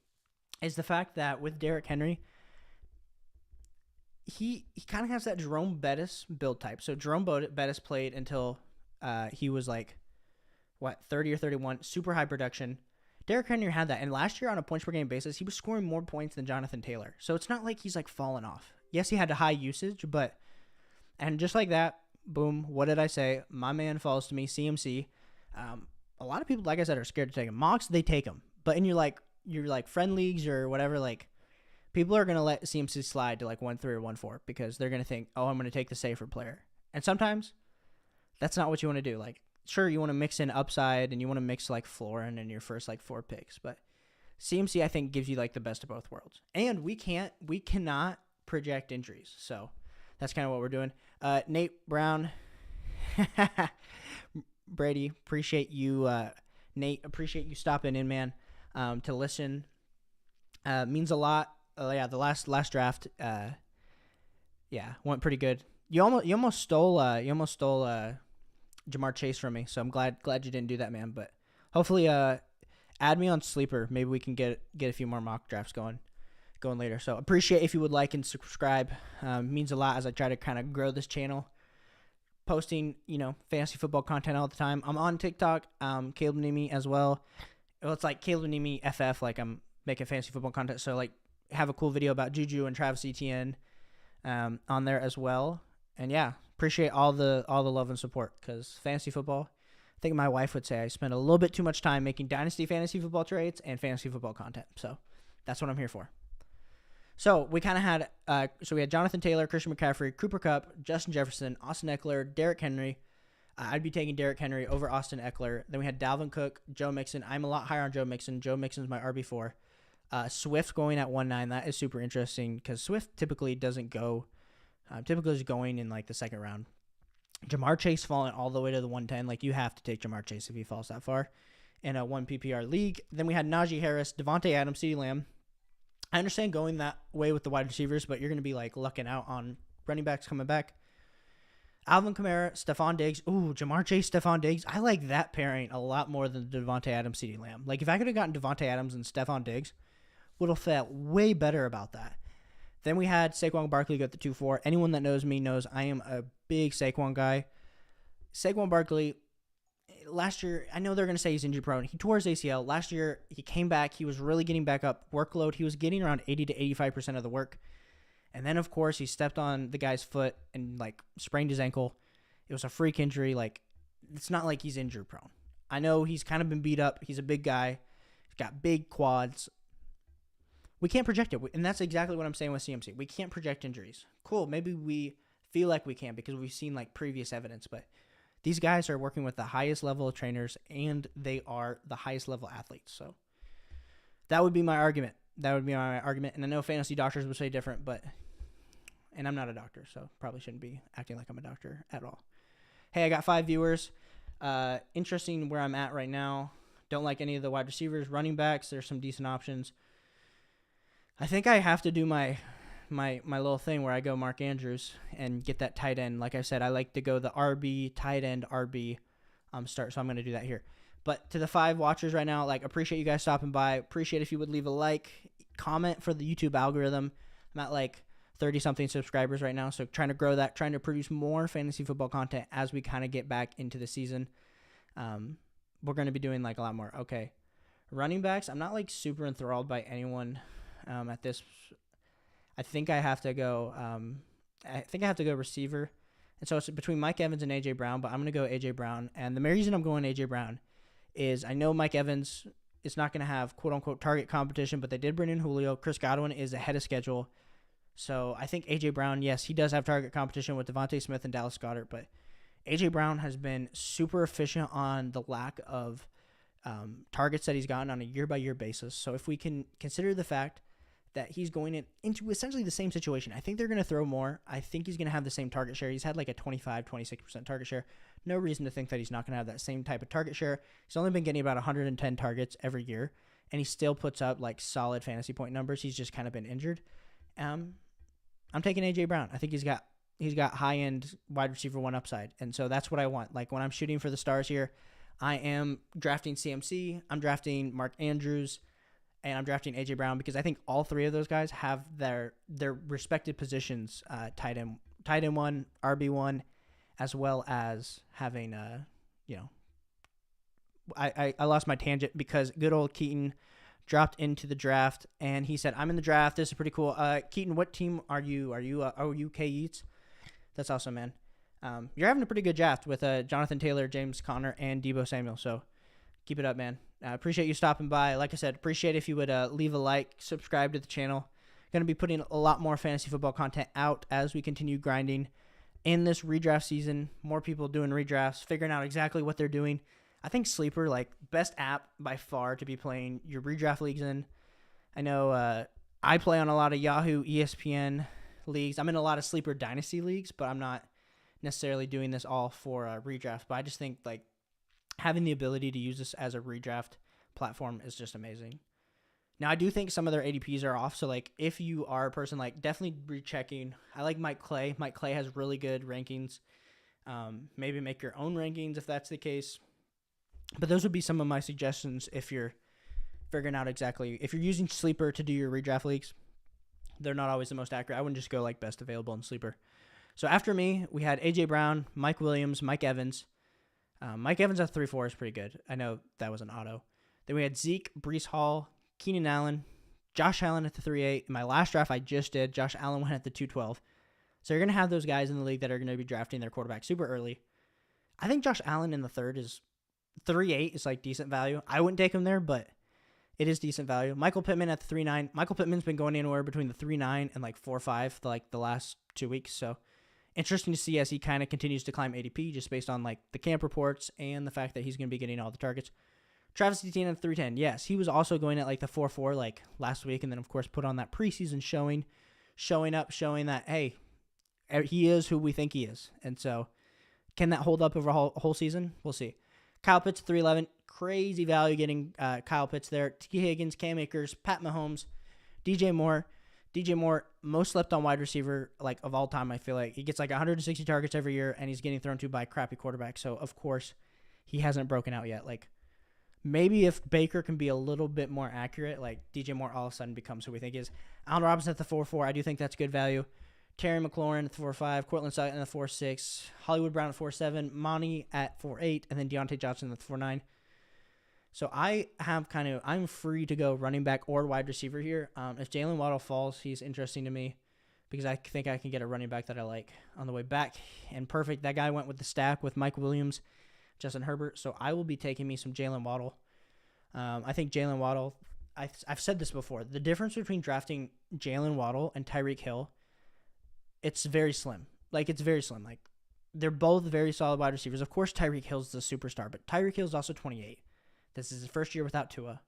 is the fact that with Derrick Henry, he kind of has that Jerome Bettis build type. So Jerome Bettis played until he was like, 30 or 31, super high production. Derrick Henry had that, and last year on a points per game basis, he was scoring more points than Jonathan Taylor. So it's not like he's like fallen off. Yes, he had a high usage, and just like that, boom, what did I say? My man falls to me, CMC. A lot of people, like I said, are scared to take him. Mocks, they take him. But in your friend leagues or whatever, like people are gonna let CMC slide to like 1-3 or 1-4 because they're gonna think, oh, I'm gonna take the safer player. And sometimes that's not what you want to do. Like, sure, you want to mix in upside and you want to mix like floor in your first like 4 picks, but CMC I think gives you like the best of both worlds. And we cannot project injuries, so that's kind of what we're doing. Nate Brown, Brady, appreciate you. Nate, appreciate you stopping in, man. To listen means a lot. The last draft, went pretty good. You almost stole Jamar Chase from me, so I'm glad you didn't do that, man. But hopefully, add me on Sleeper. Maybe we can get a few more mock drafts going later. So appreciate if you would like and subscribe. Means a lot as I try to kind of grow this channel. Posting, fantasy football content all the time. I'm on TikTok, Caleb Nemi as well. Well, it's like Caleb Nemi FF, like I'm making fantasy football content. So like have a cool video about Juju and Travis Etienne on there as well. And yeah, appreciate all the love and support because fantasy football, I think my wife would say I spend a little bit too much time making dynasty fantasy football trades and fantasy football content. So that's what I'm here for. So we kind of had, we had Jonathan Taylor, Christian McCaffrey, Cooper Kupp, Justin Jefferson, Austin Eckler, Derrick Henry. I'd be taking Derrick Henry over Austin Eckler. Then we had Dalvin Cook, Joe Mixon. I'm a lot higher on Joe Mixon. Joe Mixon's my RB4. Swift going at 1.9. That is super interesting because Swift typically doesn't go, typically is going in like the second round. Jamar Chase falling all the way to the 110. Like you have to take Jamar Chase if he falls that far in a 1 PPR league. Then we had Najee Harris, Davonte Adams, CeeDee Lamb. I understand going that way with the wide receivers, but you're going to be like lucking out on running backs coming back. Alvin Kamara, Stefan Diggs. Ooh, Jamar Chase, Stefan Diggs. I like that pairing a lot more than Davonte Adams, CeeDee Lamb. Like if I could have gotten Davonte Adams and Stefan Diggs, would have felt way better about that. Then we had Saquon Barkley go at the 2-4. Anyone that knows me knows I am a big Saquon guy. Saquon Barkley, last year, I know they're going to say he's injury prone. He tore his ACL. Last year, he came back. He was really getting back up. Workload, he was getting around 80 to 85% of the work. And then, of course, he stepped on the guy's foot and, like, sprained his ankle. It was a freak injury. Like, it's not like he's injury prone. I know he's kind of been beat up. He's a big guy. He's got big quads. We can't project it. And that's exactly what I'm saying with CMC. We can't project injuries. Cool. Maybe we feel like we can because we've seen, like, previous evidence. But these guys are working with the highest level of trainers, and they are the highest level athletes. So that would be my argument. And I know fantasy doctors would say different, and I'm not a doctor, so probably shouldn't be acting like I'm a doctor at all. Hey, I got 5 viewers. Interesting where I'm at right now. Don't like any of the wide receivers, running backs. There's some decent options. I think I have to do my little thing where I go Mark Andrews and get that tight end. Like I said, I like to go the RB, tight end, RB start, so I'm going to do that here. But to the 5 watchers right now, like, appreciate you guys stopping by. Appreciate if you would leave a like, comment for the YouTube algorithm. I'm at like 30-something subscribers right now, so trying to grow that, trying to produce more fantasy football content as we kind of get back into the season. We're going to be doing like a lot more. Okay, running backs, I'm not like super enthralled by anyone at this. I think I have to go receiver. And so it's between Mike Evans and A.J. Brown, but I'm going to go A.J. Brown. And the main reason I'm going A.J. Brown is I know Mike Evans is not going to have quote-unquote target competition, but they did bring in Julio. Chris Godwin is ahead of schedule. So I think A.J. Brown, yes, he does have target competition with Devonta Smith and Dallas Goedert, but A.J. Brown has been super efficient on the lack of targets that he's gotten on a year-by-year basis. So if we can consider the fact that he's going into essentially the same situation, I think they're going to throw more. I think he's going to have the same target share. He's had like a 25-26% target share. No reason to think that he's not going to have that same type of target share. He's only been getting about 110 targets every year, and he still puts up like solid fantasy point numbers. He's just kind of been injured. I'm taking A.J. Brown. I think he's got high-end wide receiver 1 upside, and so that's what I want. Like when I'm shooting for the stars here, I am drafting CMC, I'm drafting Mark Andrews, and I'm drafting A.J. Brown because I think all 3 of those guys have their respective positions, tight end 1, RB1, as well as having, I lost my tangent because good old Keaton dropped into the draft, and he said, I'm in the draft. This is pretty cool. Keaton, what team are you? Are you K Eats? That's awesome, man. You're having a pretty good draft with Jonathan Taylor, James Conner, and Deebo Samuel, so keep it up, man. I appreciate you stopping by. Like I said, appreciate if you would leave a like, subscribe to the channel. Going to be putting a lot more fantasy football content out as we continue grinding in this redraft season. More people doing redrafts, figuring out exactly what they're doing. I think Sleeper, like, best app by far to be playing your redraft leagues in. I know I play on a lot of Yahoo, ESPN leagues. I'm in a lot of Sleeper Dynasty leagues, but I'm not necessarily doing this all for redraft. But I just think, like, having the ability to use this as a redraft platform is just amazing. Now, I do think some of their ADPs are off. So, like, if you are a person, like, definitely rechecking. I like Mike Clay. Mike Clay has really good rankings. Maybe make your own rankings if that's the case. But those would be some of my suggestions if you're figuring out exactly. If you're using Sleeper to do your redraft leagues, they're not always the most accurate. I wouldn't just go, like, best available in Sleeper. So, after me, we had A.J. Brown, Mike Williams, Mike Evans. Mike Evans at 3-4 is pretty good. I know that was an auto. Then we had Zeke, Breece Hall, Keenan Allen, Josh Allen at the 3-8. In my last draft I just did, Josh Allen went at the 2-12. So you're going to have those guys in the league that are going to be drafting their quarterback super early. I think Josh Allen in the 3-8 is like decent value. I wouldn't take him there, but it is decent value. Michael Pittman at the 3-9. Michael Pittman's been going anywhere between the 3-9 and like 4-5 like the last 2 weeks. So interesting to see as he kind of continues to climb ADP just based on like the camp reports and the fact that he's going to be getting all the targets. Travis Etienne at 3-10. Yes, he was also going at like the 4-4 like last week, and then of course put on that preseason showing up, showing that hey, he is who we think he is. And so, can that hold up over a whole season? We'll see. Kyle Pitts 3-11. Crazy value getting Kyle Pitts there. T. Higgins, Cam Akers, Pat Mahomes, DJ Moore. DJ Moore, most slept on wide receiver like of all time. I feel like he gets like 160 targets every year, and he's getting thrown to by a crappy quarterback. So of course, he hasn't broken out yet. Like. Maybe if Baker can be a little bit more accurate, like DJ Moore all of a sudden becomes who we think is. Allen Robinson at the 4-4. I do think that's good value. Terry McLaurin at the 4-5. Cortland Sutton at the 4-6. Hollywood Brown at 4-7. Monty at 4-8. And then Deontay Johnson at the 4-9. So I'm free to go running back or wide receiver here. If Jalen Waddle falls, he's interesting to me because I think I can get a running back that I like on the way back. And perfect. That guy went with the stack with Mike Williams, Justin Herbert, so I will be taking me some Jalen Waddle. I think Jalen Waddle, I've said this before, the difference between drafting Jalen Waddle and Tyreek Hill, it's very slim. Like, it's very slim. Like, they're both very solid wide receivers. Of course, Tyreek Hill's the superstar, but Tyreek Hill's also 28. This is his first year without Tua.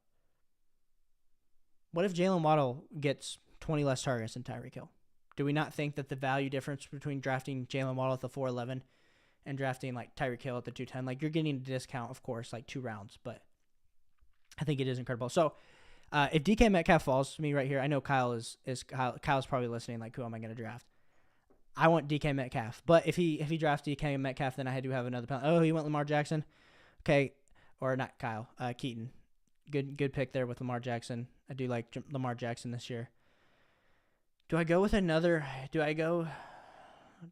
What if Jalen Waddle gets 20 less targets than Tyreek Hill? Do we not think that the value difference between drafting Jalen Waddle at the 4-11 and drafting like Tyreek Hill at the 2-10, like you're getting a discount, of course, like 2 rounds, but I think it is incredible. So if DK Metcalf falls to me right here, I know Kyle's probably listening, like, who am I going to draft? I want DK Metcalf, but if he drafts DK Metcalf, then I do have another penalty. Oh, he went Lamar Jackson, okay, or not Kyle, Keaton. Good pick there with Lamar Jackson. I do like Lamar Jackson this year. Do I go with another? Do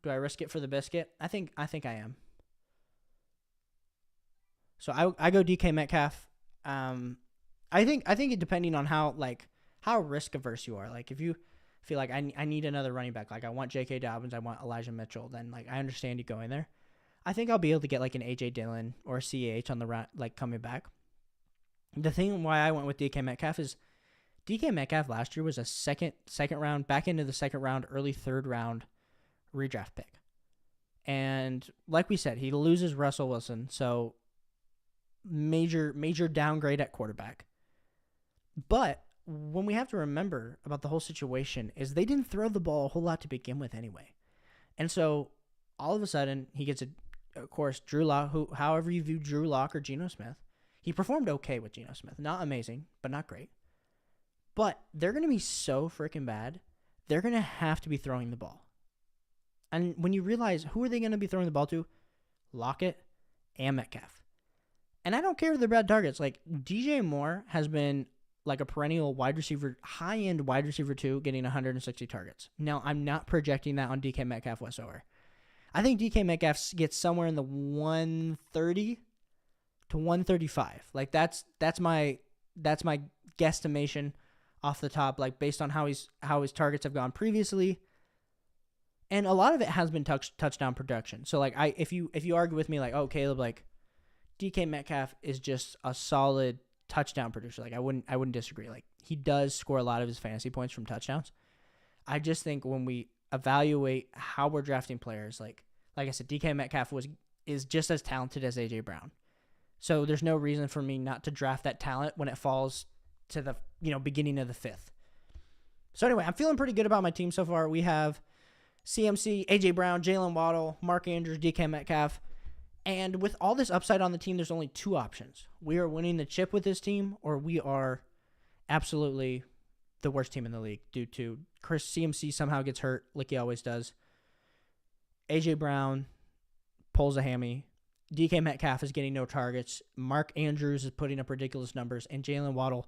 I risk it for the biscuit? I think I am. So I go DK Metcalf. I think it depending on how risk averse you are. Like if you feel like I need another running back, like I want J.K. Dobbins, I want Elijah Mitchell, then like I understand you going there. I think I'll be able to get like an A.J. Dillon or a CH on the round, like coming back. The thing why I went with DK Metcalf is DK Metcalf last year was a second round, back into the second round, early third round redraft pick. And like we said, he loses Russell Wilson, so major downgrade at quarterback. But when we have to remember about the whole situation is they didn't throw the ball a whole lot to begin with anyway. And so all of a sudden he gets of course, Drew Lock, who however you view Drew Lock or Geno Smith, he performed okay with Geno Smith. Not amazing, but not great. But they're going to be so freaking bad, they're going to have to be throwing the ball. And when you realize who are they going to be throwing the ball to? Lockett and Metcalf. And I don't care if they're bad targets. Like, DJ Moore has been like a perennial wide receiver, high-end wide receiver 2, getting 160 targets. Now, I'm not projecting that on DK Metcalf whatsoever. I think DK Metcalf gets somewhere in the 130 to 135. Like, that's my guesstimation off the top, like based on how his targets have gone previously. And a lot of it has been touchdown production. So like if you argue with me like, oh, Caleb, like DK Metcalf is just a solid touchdown producer. Like I wouldn't disagree. Like he does score a lot of his fantasy points from touchdowns. I just think when we evaluate how we're drafting players, like I said, DK Metcalf is just as talented as AJ Brown. So there's no reason for me not to draft that talent when it falls to the beginning of the 5th. So anyway, I'm feeling pretty good about my team so far. We have CMC, AJ Brown, Jalen Waddle, Mark Andrews, DK Metcalf. And with all this upside on the team, there's only 2 options. We are winning the chip with this team, or we are absolutely the worst team in the league due to CMC somehow gets hurt like he always does. AJ Brown pulls a hammy. DK Metcalf is getting no targets. Mark Andrews is putting up ridiculous numbers. And Jalen Waddle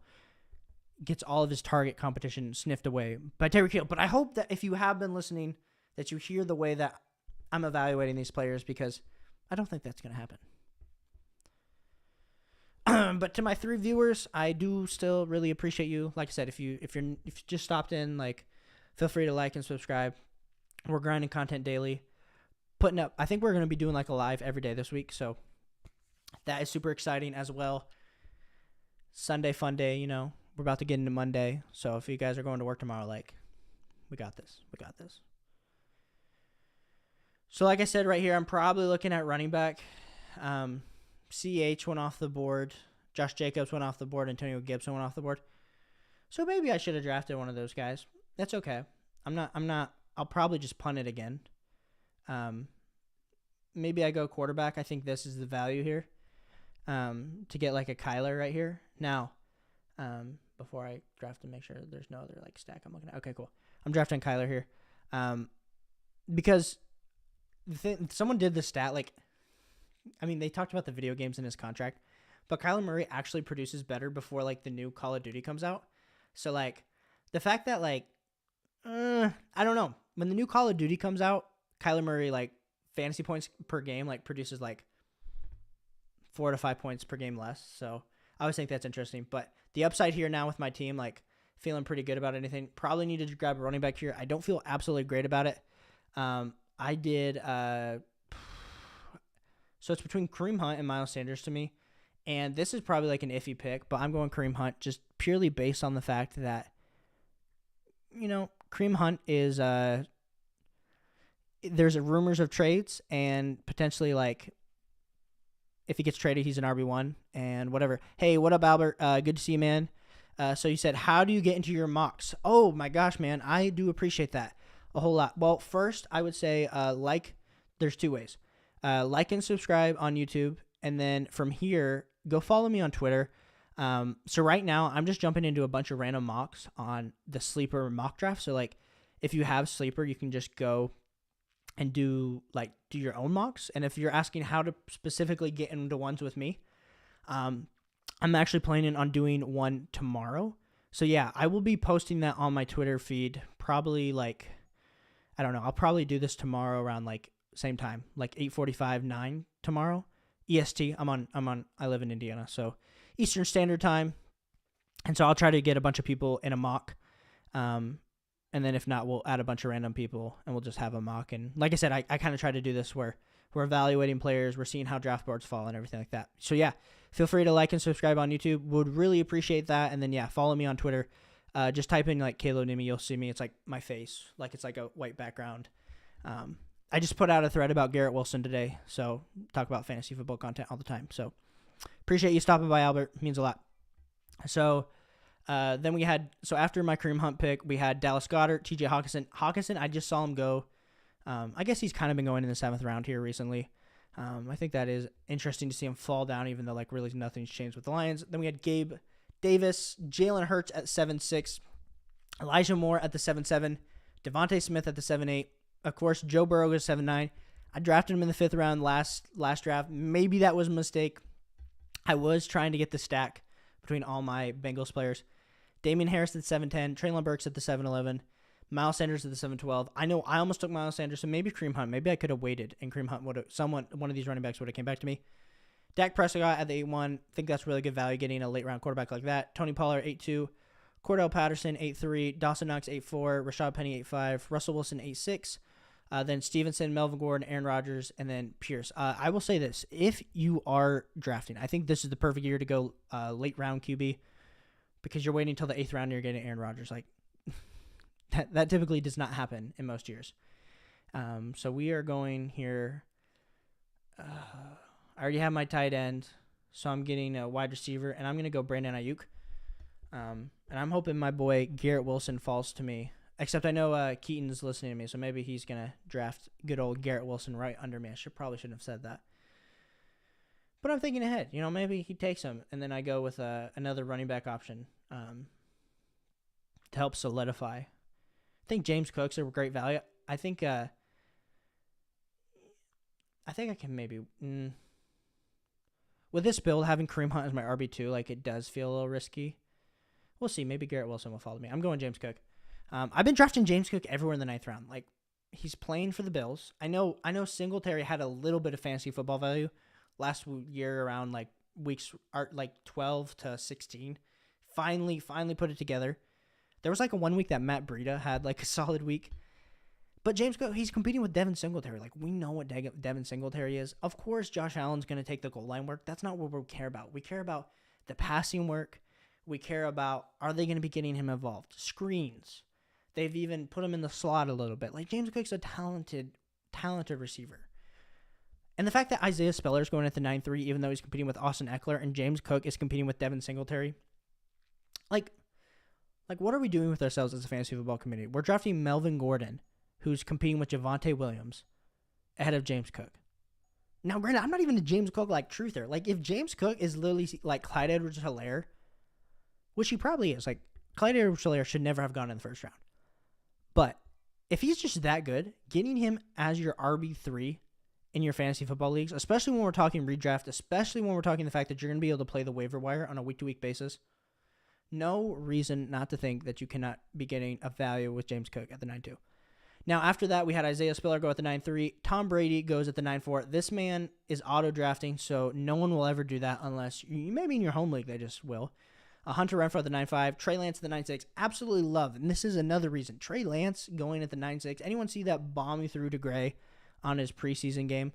gets all of his target competition sniffed away by Tyreek Hill. But I hope that if you have been listening, that you hear the way that I'm evaluating these players, because I don't think that's going to happen. But to my 3 viewers, I do still really appreciate you. Like I said, if you just stopped in, like, feel free to like and subscribe. We're grinding content daily. Putting up, I think we're going to be doing like a live every day this week, so that is super exciting as well. Sunday fun day, we're about to get into Monday, so if you guys are going to work tomorrow, like, we got this. So like I said right here, I'm probably looking at running back. CH went off the board. Josh Jacobs went off the board. Antonio Gibson went off the board. So maybe I should have drafted one of those guys. That's okay. I'm not. I'll probably just punt it again. Maybe I go quarterback. I think this is the value here. To get like a Kyler right here. Now, before I draft to make sure there's no other like stack I'm looking at. Okay, cool. I'm drafting Kyler here. Because someone did the stat, like, I mean, they talked about the video games in his contract, but Kyler Murray actually produces better before, like, the new Call of Duty comes out. So, like, the fact that, like, I don't know. When the new Call of Duty comes out, Kyler Murray, like, fantasy points per game, like, produces, like, 4 to 5 points per game less. So, I always think that's interesting. But the upside here now with my team, like, feeling pretty good about anything. Probably needed to grab a running back here. I don't feel absolutely great about it. I did, so it's between Kareem Hunt and Miles Sanders to me. And this is probably like an iffy pick, but I'm going Kareem Hunt just purely based on the fact that, Kareem Hunt is, there's rumors of trades and potentially like, if he gets traded, he's an RB1 and whatever. Hey, what up, Albert? Good to see you, man. So you said, how do you get into your mocks? Oh my gosh, man. I do appreciate that a whole lot. Well, first I would say, there's 2 ways. Like and subscribe on YouTube. And then from here, go follow me on Twitter. So right now I'm just jumping into a bunch of random mocks on the Sleeper mock draft. So like if you have Sleeper, you can just go and do your own mocks. And if you're asking how to specifically get into ones with me, I'm actually planning on doing one tomorrow. So yeah, I will be posting that on my Twitter feed, probably like, I don't know, I'll probably do this tomorrow around like same time, like 8:45, 9 tomorrow. EST. I live in Indiana, so Eastern Standard Time. And so I'll try to get a bunch of people in a mock. And then if not, we'll add a bunch of random people and we'll just have a mock. And like I said, I kind of try to do this where we're evaluating players, we're seeing how draft boards fall and everything like that. So yeah, feel free to like and subscribe on YouTube. Would really appreciate that. And then yeah, follow me on Twitter. Just type in like Caleb Nimi, you'll see me. It's like my face, like it's like a white background. I just put out a thread about Garrett Wilson today, so talk about fantasy football content all the time. So appreciate you stopping by, Albert. It means a lot. So then we had, so after my Kareem Hunt pick, we had Dallas Goedert, TJ Hawkinson, I just saw him go. I guess he's kind of been going in the 7th round here recently. I think that is interesting to see him fall down, even though like really nothing's changed with the Lions. Then we had Gabe Davis, Jalen Hurts at 7-6, Elijah Moore at the 7-7, Devonta Smith at the 7-8. Of course, Joe Burrow is 7-9. I drafted him in the 5th round last draft. Maybe that was a mistake. I was trying to get the stack between all my Bengals players. Damian Harris at 7-10. Treylon Burks at the 7-11. Miles Sanders at the 7-12. I know I almost took Miles Sanders, so maybe Kareem Hunt. Maybe I could have waited, and Kareem Hunt would have, one of these running backs would have came back to me. Dak Prescott at the 8-1. I think that's really good value getting a late-round quarterback like that. Tony Pollard, 8-2. Cordell Patterson, 8-3. Dawson Knox, 8-4. Rashad Penny, 8-5. Russell Wilson, 8-6. Then Stevenson, Melvin Gordon, Aaron Rodgers, and then Pierce. I will say this. If you are drafting, I think this is the perfect year to go late round QB because you're waiting until the 8th round and you're getting Aaron Rodgers. Like that typically does not happen in most years. So we are going here. I already have my tight end, so I'm getting a wide receiver, and I'm going to go Brandon Ayuk. And I'm hoping my boy Garrett Wilson falls to me. Except I know Keaton's listening to me, so maybe he's going to draft good old Garrett Wilson right under me. Probably shouldn't have said that. But I'm thinking ahead. Maybe he takes him, and then I go with another running back option to help solidify. I think James Cook's a great value. I think I can maybe... with this build, having Kareem Hunt as my RB2, like it does feel a little risky. We'll see. Maybe Garrett Wilson will follow me. I'm going James Cook. I've been drafting James Cook everywhere in the 9th round. Like, he's playing for the Bills. I know Singletary had a little bit of fantasy football value last year around like weeks 12 to 16. Finally put it together. There was like a 1 week that Matt Breida had like a solid week. But James Cook, he's competing with Devin Singletary. Like, we know what Devin Singletary is. Of course, Josh Allen's going to take the goal line work. That's not what we care about. We care about the passing work. We care about, are they going to be getting him involved? Screens. They've even put him in the slot a little bit. Like, James Cook's a talented receiver. And the fact that Isaiah Spiller's going at the 9-3, even though he's competing with Austin Eckler, and James Cook is competing with Devin Singletary, like what are we doing with ourselves as a fantasy football community? We're drafting Melvin Gordon, who's competing with Javonte Williams, ahead of James Cook. Now, granted, I'm not even a James Cook like truther. Like, if James Cook is literally like Clyde Edwards-Helaire, which he probably is, like Clyde Edwards-Helaire should never have gone in the first round. But if he's just that good, getting him as your RB3 in your fantasy football leagues, especially when we're talking redraft, especially when we're talking the fact that you're going to be able to play the waiver wire on a week-to-week basis, no reason not to think that you cannot be getting a value with James Cook at the 9-2. Now, after that, we had Isaiah Spiller go at the 9-3. Tom Brady goes at the 9-4. This man is auto-drafting, so no one will ever do that unless maybe in your home league they just will. Hunter Renfrow at the 9-5. Trey Lance at the 9-6. Absolutely love. And this is another reason. Trey Lance going at the 9-6. Anyone see that bomb he threw to Gray on his preseason game?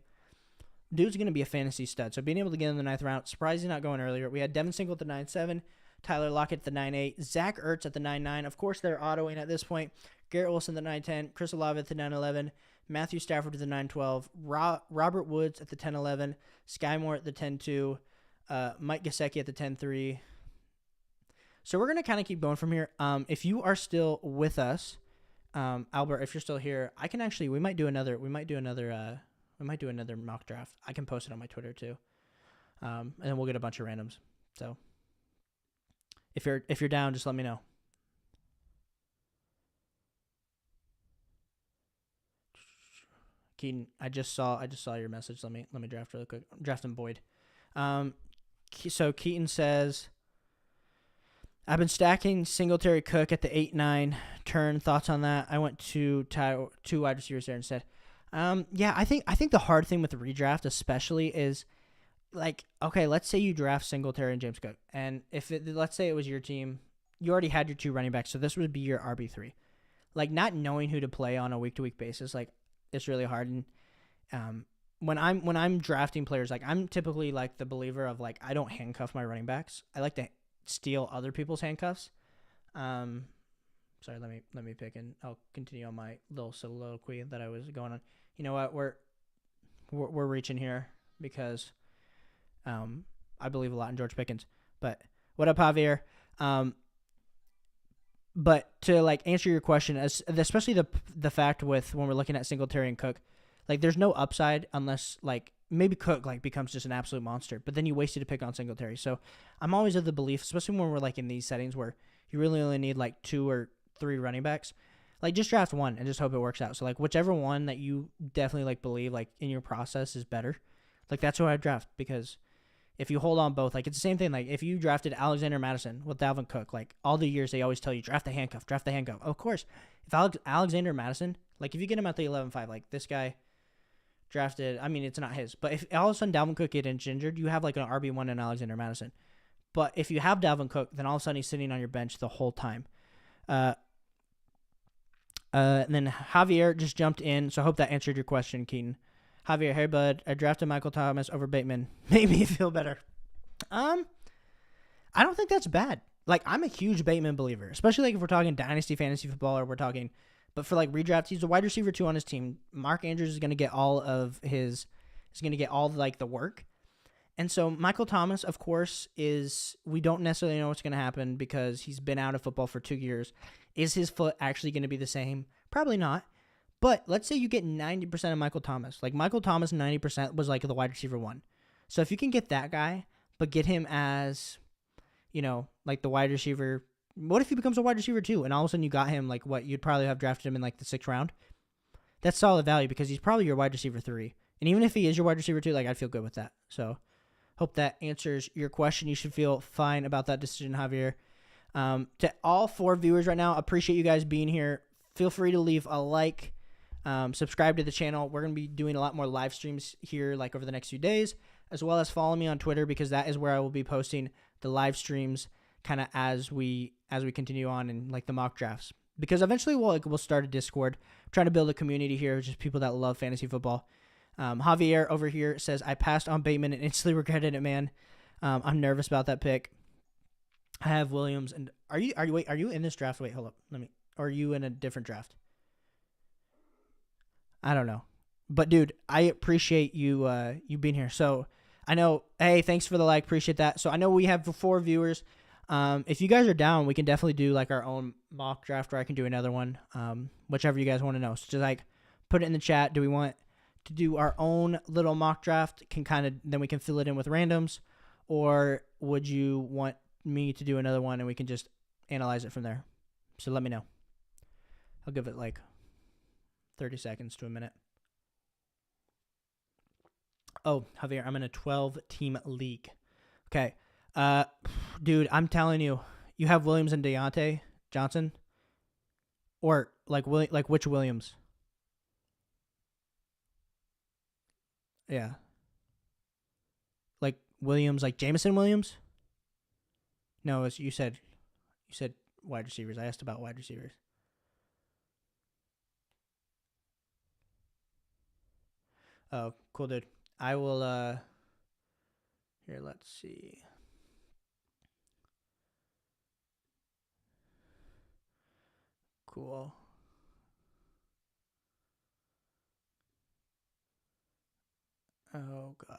Dude's going to be a fantasy stud. So being able to get in the 9th round, surprised he's not going earlier. We had Devin Single at the 9-7. Tyler Lockett at the 9-8. Zach Ertz at the 9-9. Of course, they're autoing at this point. Garrett Wilson at the 9-10. Chris Olave at the 9-11. Matthew Stafford at the 9-12. Robert Woods at the 10-11. Sky Moore at the 10-2. Mike Gesicki at the 10-3. So we're gonna kind of keep going from here. If you are still with us, Albert, if you're still here, I can actually we might do another mock draft. I can post it on my Twitter too, and then we'll get a bunch of randoms. So if you're down, just let me know. Keaton, I just saw your message. Let me draft really quick. I'm drafting Boyd. So Keaton says, I've been stacking Singletary Cook at the 8-9 turn. Thoughts on that? I went to two wide receivers there instead. Yeah, I think the hard thing with the redraft especially is, like, okay, let's say you draft Singletary and James Cook, and let's say it was your team, you already had your 2 running backs, so this would be your RB3. Like, not knowing who to play on a week-to-week basis, like, it's really hard. And when I'm drafting players, like, I'm typically like the believer of, like, I don't handcuff my running backs. I like to steal other people's handcuffs. Sorry, let me pick, and I'll continue on my little soliloquy that I was going on. You know what? We're reaching here because I believe a lot in George Pickens. But what up, Javier? But to, like, answer your question, especially the fact with when we're looking at Singletary and Cook, like, there's no upside unless, like, maybe Cook, like, becomes just an absolute monster, but then you wasted a pick on Singletary. So I'm always of the belief, especially when we're, like, in these settings where you really only need, like, 2 or 3 running backs, like, just draft one and just hope it works out. So, like, whichever one that you definitely, like, believe, like, in your process is better, like, that's who I draft, because if you hold on both, like, it's the same thing. Like, if you drafted Alexander Madison with Dalvin Cook, like, all the years they always tell you, draft the handcuff. Of course, if Alexander Madison, like, if you get him at the 11-5, like, this guy drafted, I mean, it's not his, but if all of a sudden Dalvin Cook gets injured, you have, like, an RB1 in Alexander Madison. But if you have Dalvin Cook, then all of a sudden he's sitting on your bench the whole time. And then Javier just jumped in, so I hope that answered your question, Keaton. Javier, hey bud, I drafted Michael Thomas over Bateman. Made me feel better. I don't think that's bad. Like, I'm a huge Bateman believer, especially like if we're talking dynasty fantasy football or we're talking, but for like redraft, he's a wide receiver 2 on his team. Mark Andrews is going to get all like the work. And so Michael Thomas, of course, we don't necessarily know what's going to happen because he's been out of football for 2 years. Is his foot actually going to be the same? Probably not. But let's say you get 90% of Michael Thomas. Like Michael Thomas, 90% was like the wide receiver 1. So if you can get that guy, but get him as, like the wide receiver. What if he becomes a wide receiver 2 and all of a sudden you got him like what? You'd probably have drafted him in like the 6th round. That's solid value because he's probably your wide receiver 3. And even if he is your wide receiver 2, like I'd feel good with that. So hope that answers your question. You should feel fine about that decision, Javier. To all 4 viewers right now, appreciate you guys being here. Feel free to leave a like, subscribe to the channel. We're going to be doing a lot more live streams here like over the next few days, as well as follow me on Twitter because that is where I will be posting the live streams kind of as we continue on in like the mock drafts. Because eventually we'll start a Discord. I'm trying to build a community here, just people that love fantasy football. Javier over here says, I passed on Bateman and instantly regretted it, man. I'm nervous about that pick. I have Williams and are you in this draft? Wait, hold up. Or are you in a different draft? I don't know. But dude, I appreciate you being here. So I know, hey, thanks for the like, appreciate that. So I know we have 4 viewers. If you guys are down, we can definitely do like our own mock draft, or I can do another one. Whichever you guys want to know. So just like put it in the chat. Do we want to do our own little mock draft? Then we can fill it in with randoms, or would you want me to do another one and we can just analyze it from there? So let me know. I'll give it like 30 seconds to a minute. Oh, Javier, I'm in a 12-team league. Okay. Dude, I'm telling you, you have Williams and Deontay Johnson? Or like which Williams? Yeah. Like Williams, like Jameson Williams? No, you said wide receivers. I asked about wide receivers. Oh, cool, dude. I will, here, let's see. Cool. Oh, gosh.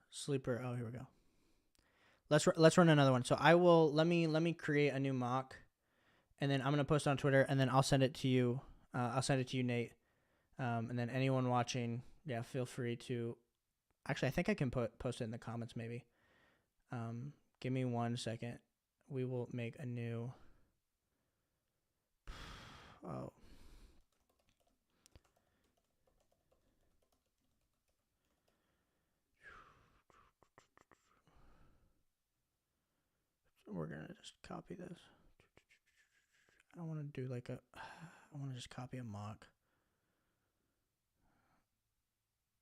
Sleeper. Oh, here we go. Let's run another one. So I will, let me create a new mock, and then I'm going to post it on Twitter, and then I'll send it to you. I'll send it to you, Nate. And then anyone watching, yeah, feel free to. Actually, I think I can post it in the comments maybe. Give me 1 second. We will make a new. Oh. We're going to just copy this. I want to do like I want to just copy a mock.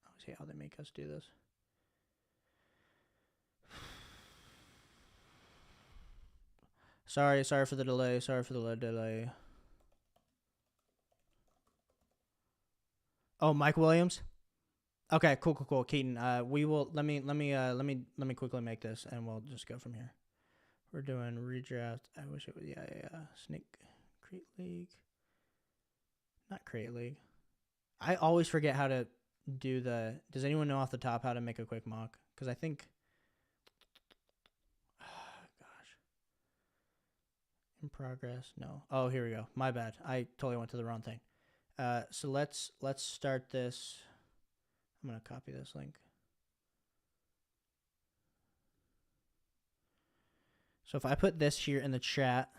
I'll see how they make us do this. Sorry for the delay. Sorry for the delay. Oh, Mike Williams. Okay, cool. Keaton, we will let me quickly make this, and we'll just go from here. We're doing redraft. I wish it was Snake Crate League. Not Crate League. I always forget how to do the. Does anyone know off the top how to make a quick mock? Because I think. Gosh. In progress. No. Oh, here we go. My bad. I totally went to the wrong thing. So let's start this. I'm gonna copy this link. So if I put this here in the chat,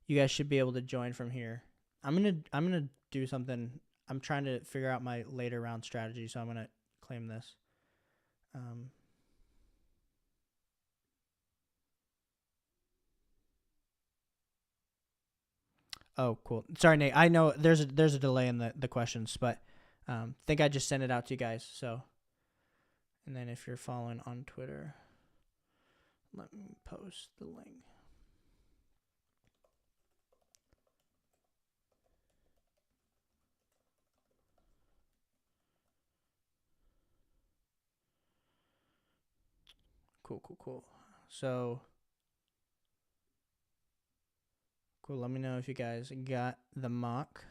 you guys should be able to join from here. I'm gonna do something. I'm trying to figure out my later round strategy, so I'm gonna claim this. Oh, cool. Sorry, Nate. I know there's a delay in the questions, but think I just sent it out to you guys. So, and then if you're following on Twitter, let me post the link. Cool. So, cool. Let me know if you guys got the mock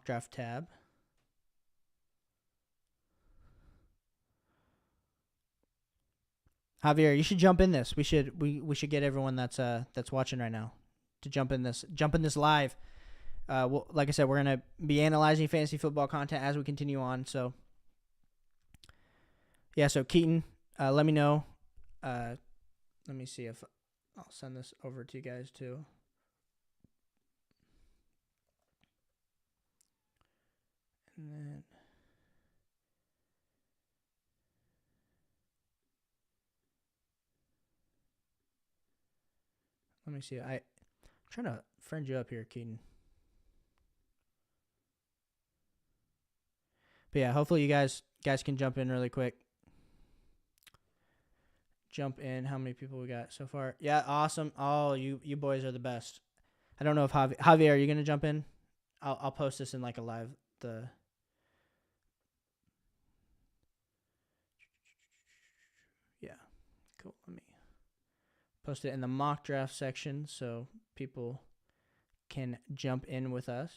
draft tab. Javier, you should jump in this. We should get everyone that's watching right now to jump in this live. Well, like I said, we're gonna be analyzing fantasy football content as we continue on. So, yeah. So Keaton, let me know. Let me see if I'll send this over to you guys too. And then. Let me see. I'm trying to friend you up here, Keaton. But yeah, hopefully you guys can jump in really quick. Jump in. How many people we got so far? Yeah, awesome. Oh, you boys are the best. I don't know if Javier, are you gonna jump in? I'll post this in like a live Yeah, cool. Let me post it in the mock draft section so people can jump in with us.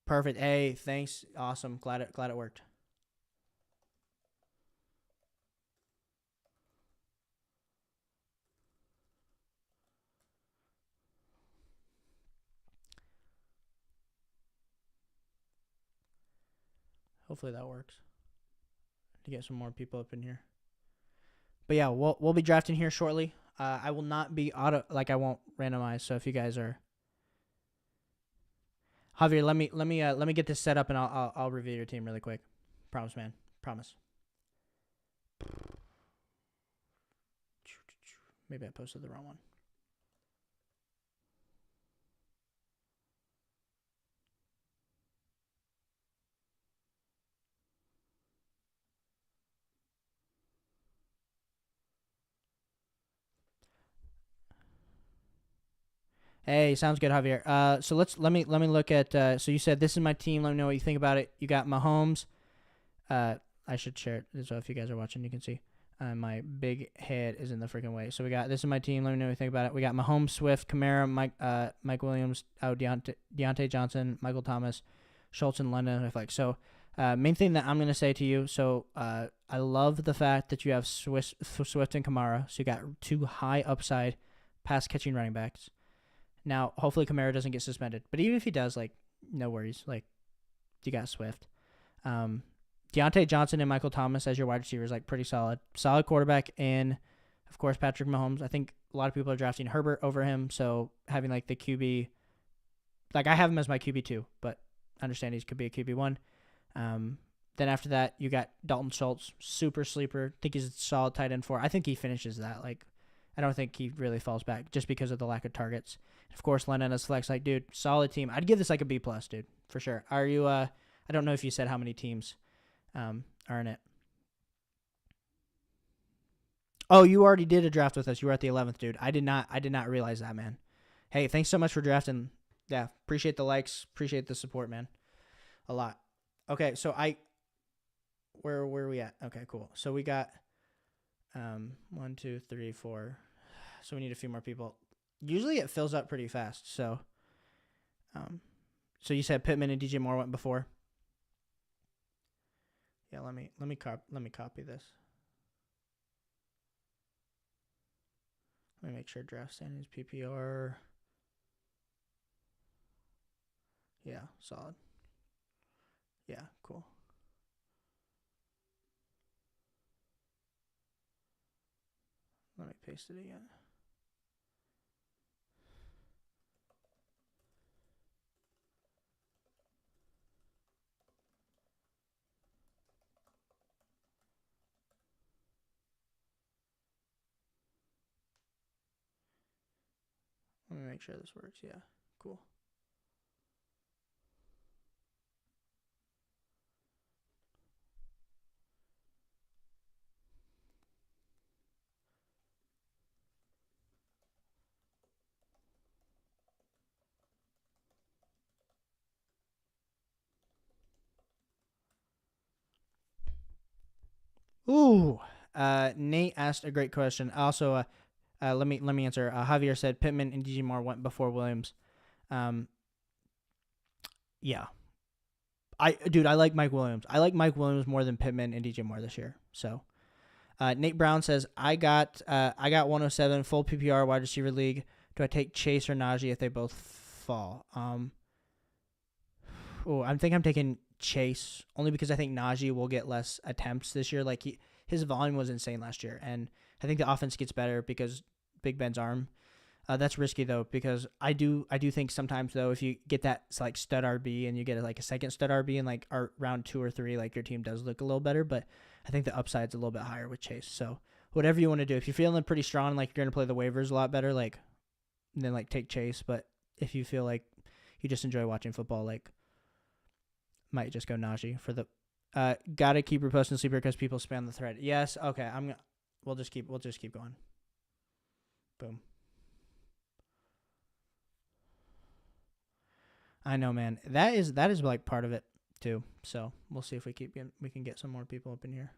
Perfect. Hey, thanks. Awesome. Glad it worked. Hopefully that works. To get some more people up in here. But yeah, we'll be drafting here shortly. I will not be I won't randomize. So if you guys are Javier, let me get this set up and I'll review your team really quick. Promise, man. Promise. Maybe I posted the wrong one. Hey, sounds good, Javier. So let me look at. So you said this is my team. Let me know what you think about it. You got Mahomes. I should share it so if you guys are watching, you can see. My big head is in the freaking way. So we got this is my team. Let me know what you think about it. We got Mahomes, Swift, Kamara, Mike Williams, Deontay Johnson, Michael Thomas, Schultz, and London. So, main thing that I'm gonna say to you. So, I love the fact that you have Swift and Kamara. So you got two high upside pass catching running backs. Now, hopefully Kamara doesn't get suspended. But even if he does, no worries. You got Swift. Deontay Johnson and Michael Thomas as your wide receivers, pretty solid. Solid quarterback, and, of course, Patrick Mahomes. I think a lot of people are drafting Herbert over him, so having, the QB. I have him as my QB2, but I understand he could be a QB1. Then after that, you got Dalton Schultz, super sleeper. I think he's a solid tight end 4. I think he finishes that. I don't think he really falls back just because of the lack of targets. Of course, Lennon as flex. Dude, solid team. I'd give this a B+, dude, for sure. Are you? I don't know if you said how many teams are in it. Oh, you already did a draft with us. You were at the 11th, dude. I did not realize that, man. Hey, thanks so much for drafting. Yeah, appreciate the likes. Appreciate the support, man. A lot. Okay, so where are we at? Okay, cool. So we got 1, 2, 3, 4. So we need a few more people. Usually it fills up pretty fast. So so you said Pittman and DJ Moore went before. Yeah, let me copy this. Let me make sure draft standings PPR. Yeah, solid. Yeah, cool. Let me paste it again. Let me make sure this works. Yeah, cool. Ooh. Nate asked a great question. Also, let me answer. Javier said Pittman and DJ Moore went before Williams. Yeah. I like Mike Williams. I like Mike Williams more than Pittman and DJ Moore this year. So, Nate Brown says I got 107 full PPR wide receiver league. Do I take Chase or Najee if they both fall? I think I'm taking Chase only because I think Najee will get less attempts this year. Like his volume was insane last year, and I think the offense gets better because Big Ben's arm. That's risky though because I do think sometimes though if you get that like stud RB and you get like a second stud RB in like round 2 or 3, like your team does look a little better. But I think the upside's a little bit higher with Chase. So whatever you want to do, if you're feeling pretty strong, like you're gonna play the waivers a lot better, like then like take Chase. But if you feel like you just enjoy watching football, like might just go Najee for the. Gotta keep reposting sleeper because people spam the thread. Yes, okay. We'll just keep going. Boom. I know, man. That is like part of it too. So we'll see if we can get some more people up in here.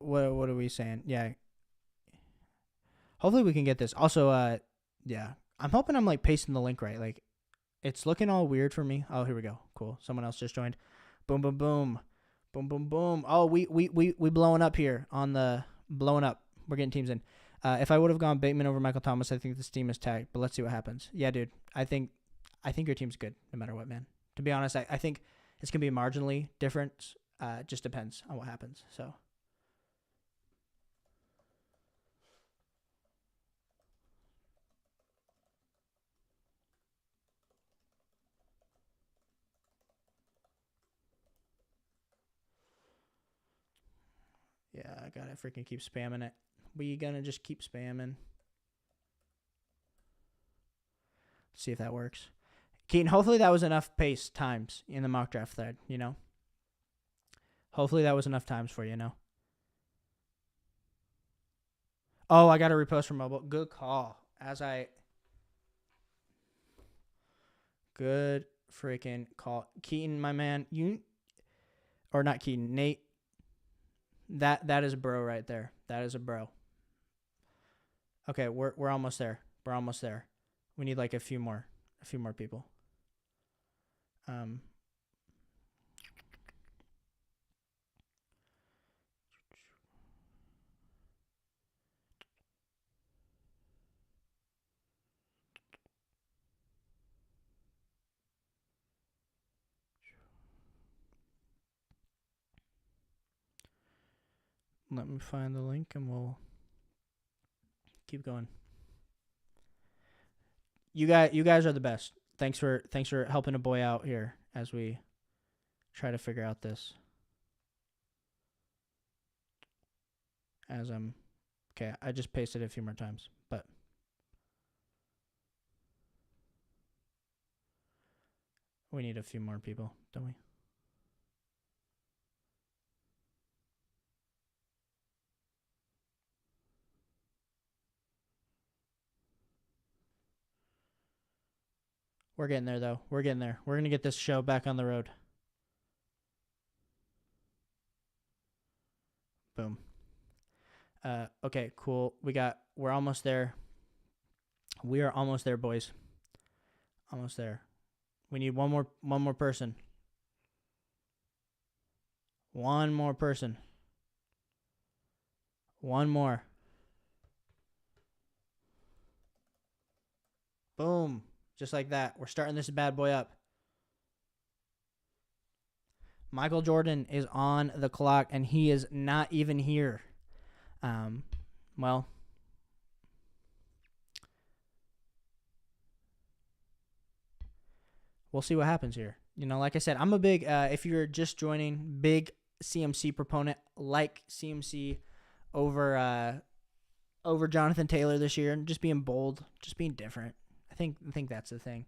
What are we saying? Yeah. Hopefully we can get this. Also, yeah. I'm hoping I'm like pasting the link right. Like, it's looking all weird for me. Oh, here we go. Cool. Someone else just joined. Boom, boom, boom, boom, boom, boom. Oh, we blowing up here on the blowing up. We're getting teams in. If I would have gone Bateman over Michael Thomas, I think this team is tagged. But let's see what happens. Yeah, dude. I think your team's good no matter what, man. To be honest, I think it's gonna be marginally different. Just depends on what happens. So. Yeah, I gotta freaking keep spamming it. We gonna just keep spamming. See if that works. Keaton, hopefully that was enough pace times in the mock draft thread, you know? Hopefully that was enough times for you, know? Oh, I got to repost from mobile. Good call. Good freaking call. Keaton, my man, or not Keaton, Nate, that is a bro right there. That is a bro. Okay, we're almost there. We're almost there. We need like a few more people. Let me find the link and we'll keep going. You guys are the best. Thanks for helping a boy out here as we try to figure out this. Okay, I just pasted it a few more times, but we need a few more people, don't we? We're getting there, though. We're getting there. We're going to get this show back on the road. Boom. Okay, cool. We're almost there. We are almost there, boys. Almost there. We need one more person. One more person. One more. Boom. Just like that. We're starting this bad boy up. Michael Jordan is on the clock, and he is not even here. Well, we'll see what happens here. You know, like I said, I'm a big, if you're just joining, big CMC proponent. Like CMC over Jonathan Taylor this year, and just being bold, just being different. I think that's the thing.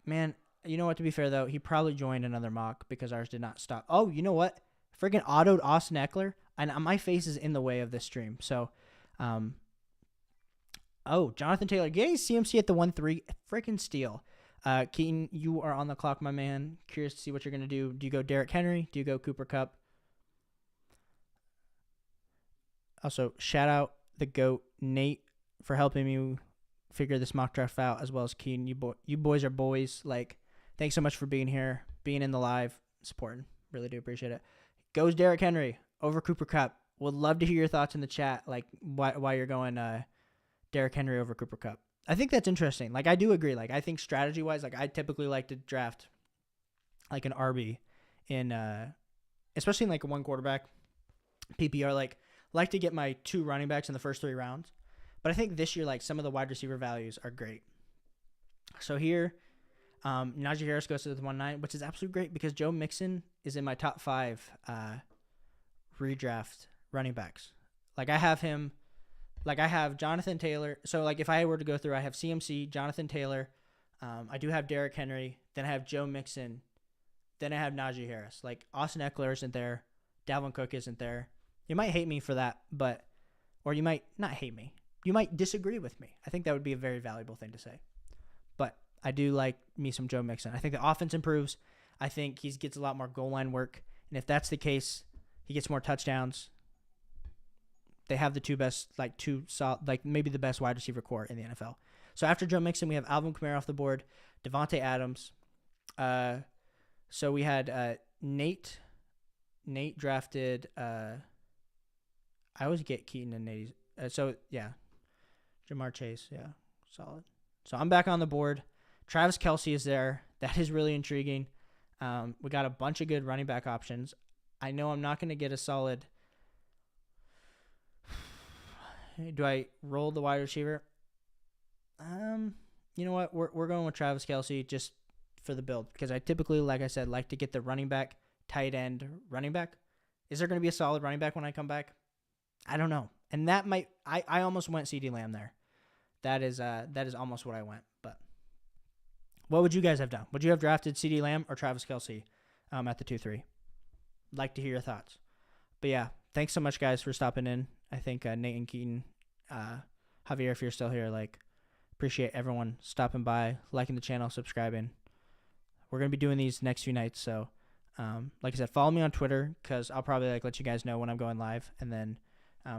Man, you know what? To be fair though, he probably joined another mock because ours did not stop. Oh, you know what? Freaking autoed Austin Eckler, and my face is in the way of this stream. So, Jonathan Taylor getting CMC at the 1-3, freaking steal. Keaton, you are on the clock, my man. Curious to see what you're gonna do. Do you go Derrick Henry? Do you go Cooper Kupp? Also, shout out the GOAT, Nate, for helping me figure this mock draft out, as well as Keaton. You boys are boys. Like, thanks so much for being here, being in the live, supporting. Really do appreciate it. Goes Derrick Henry over Cooper Kupp. Would love to hear your thoughts in the chat, like why you're going Derrick Henry over Cooper Kupp. I think that's interesting. Like, I do agree. Like, I think strategy-wise, like, I typically like to draft like an RB in, especially in like a one quarterback PPR. Like to get my 2 running backs in the first 3 rounds. But I think this year, like, some of the wide receiver values are great. So here, Najee Harris goes to the 1-9, which is absolutely great because Joe Mixon is in my top 5 redraft running backs. Like, I have him. Like, I have Jonathan Taylor. So, like, if I were to go through, I have CMC, Jonathan Taylor. I do have Derrick Henry. Then I have Joe Mixon. Then I have Najee Harris. Like, Austin Eckler isn't there. Dalvin Cook isn't there. You might hate me for that, or you might not hate me. You might disagree with me. I think that would be a very valuable thing to say. But I do like me some Joe Mixon. I think the offense improves. I think he gets a lot more goal line work. And if that's the case, he gets more touchdowns. They have the 2 best, maybe the best wide receiver core in the NFL. So after Joe Mixon, we have Alvin Kamara off the board, Davonte Adams. So we had Nate. Nate drafted. I always get Keaton and Nate. Jamar Chase, solid. So I'm back on the board. Travis Kelce is there. That is really intriguing. We got a bunch of good running back options. I know I'm not going to get a solid. Do I roll the wide receiver? You know what? We're going with Travis Kelce just for the build because I typically, like I said, like to get the running back, tight end, running back. Is there going to be a solid running back when I come back? I don't know. And that might I almost went CeeDee Lamb there. That is almost what I went. But what would you guys have done? Would you have drafted CeeDee Lamb or Travis Kelce at the 2-3? Like to hear your thoughts. But yeah, thanks so much guys for stopping in. I think Nate and Keaton, Javier, if you're still here, like, appreciate everyone stopping by, liking the channel, subscribing. We're gonna be doing these next few nights, so like I said, follow me on Twitter because I'll probably let you guys know when I'm going live, and then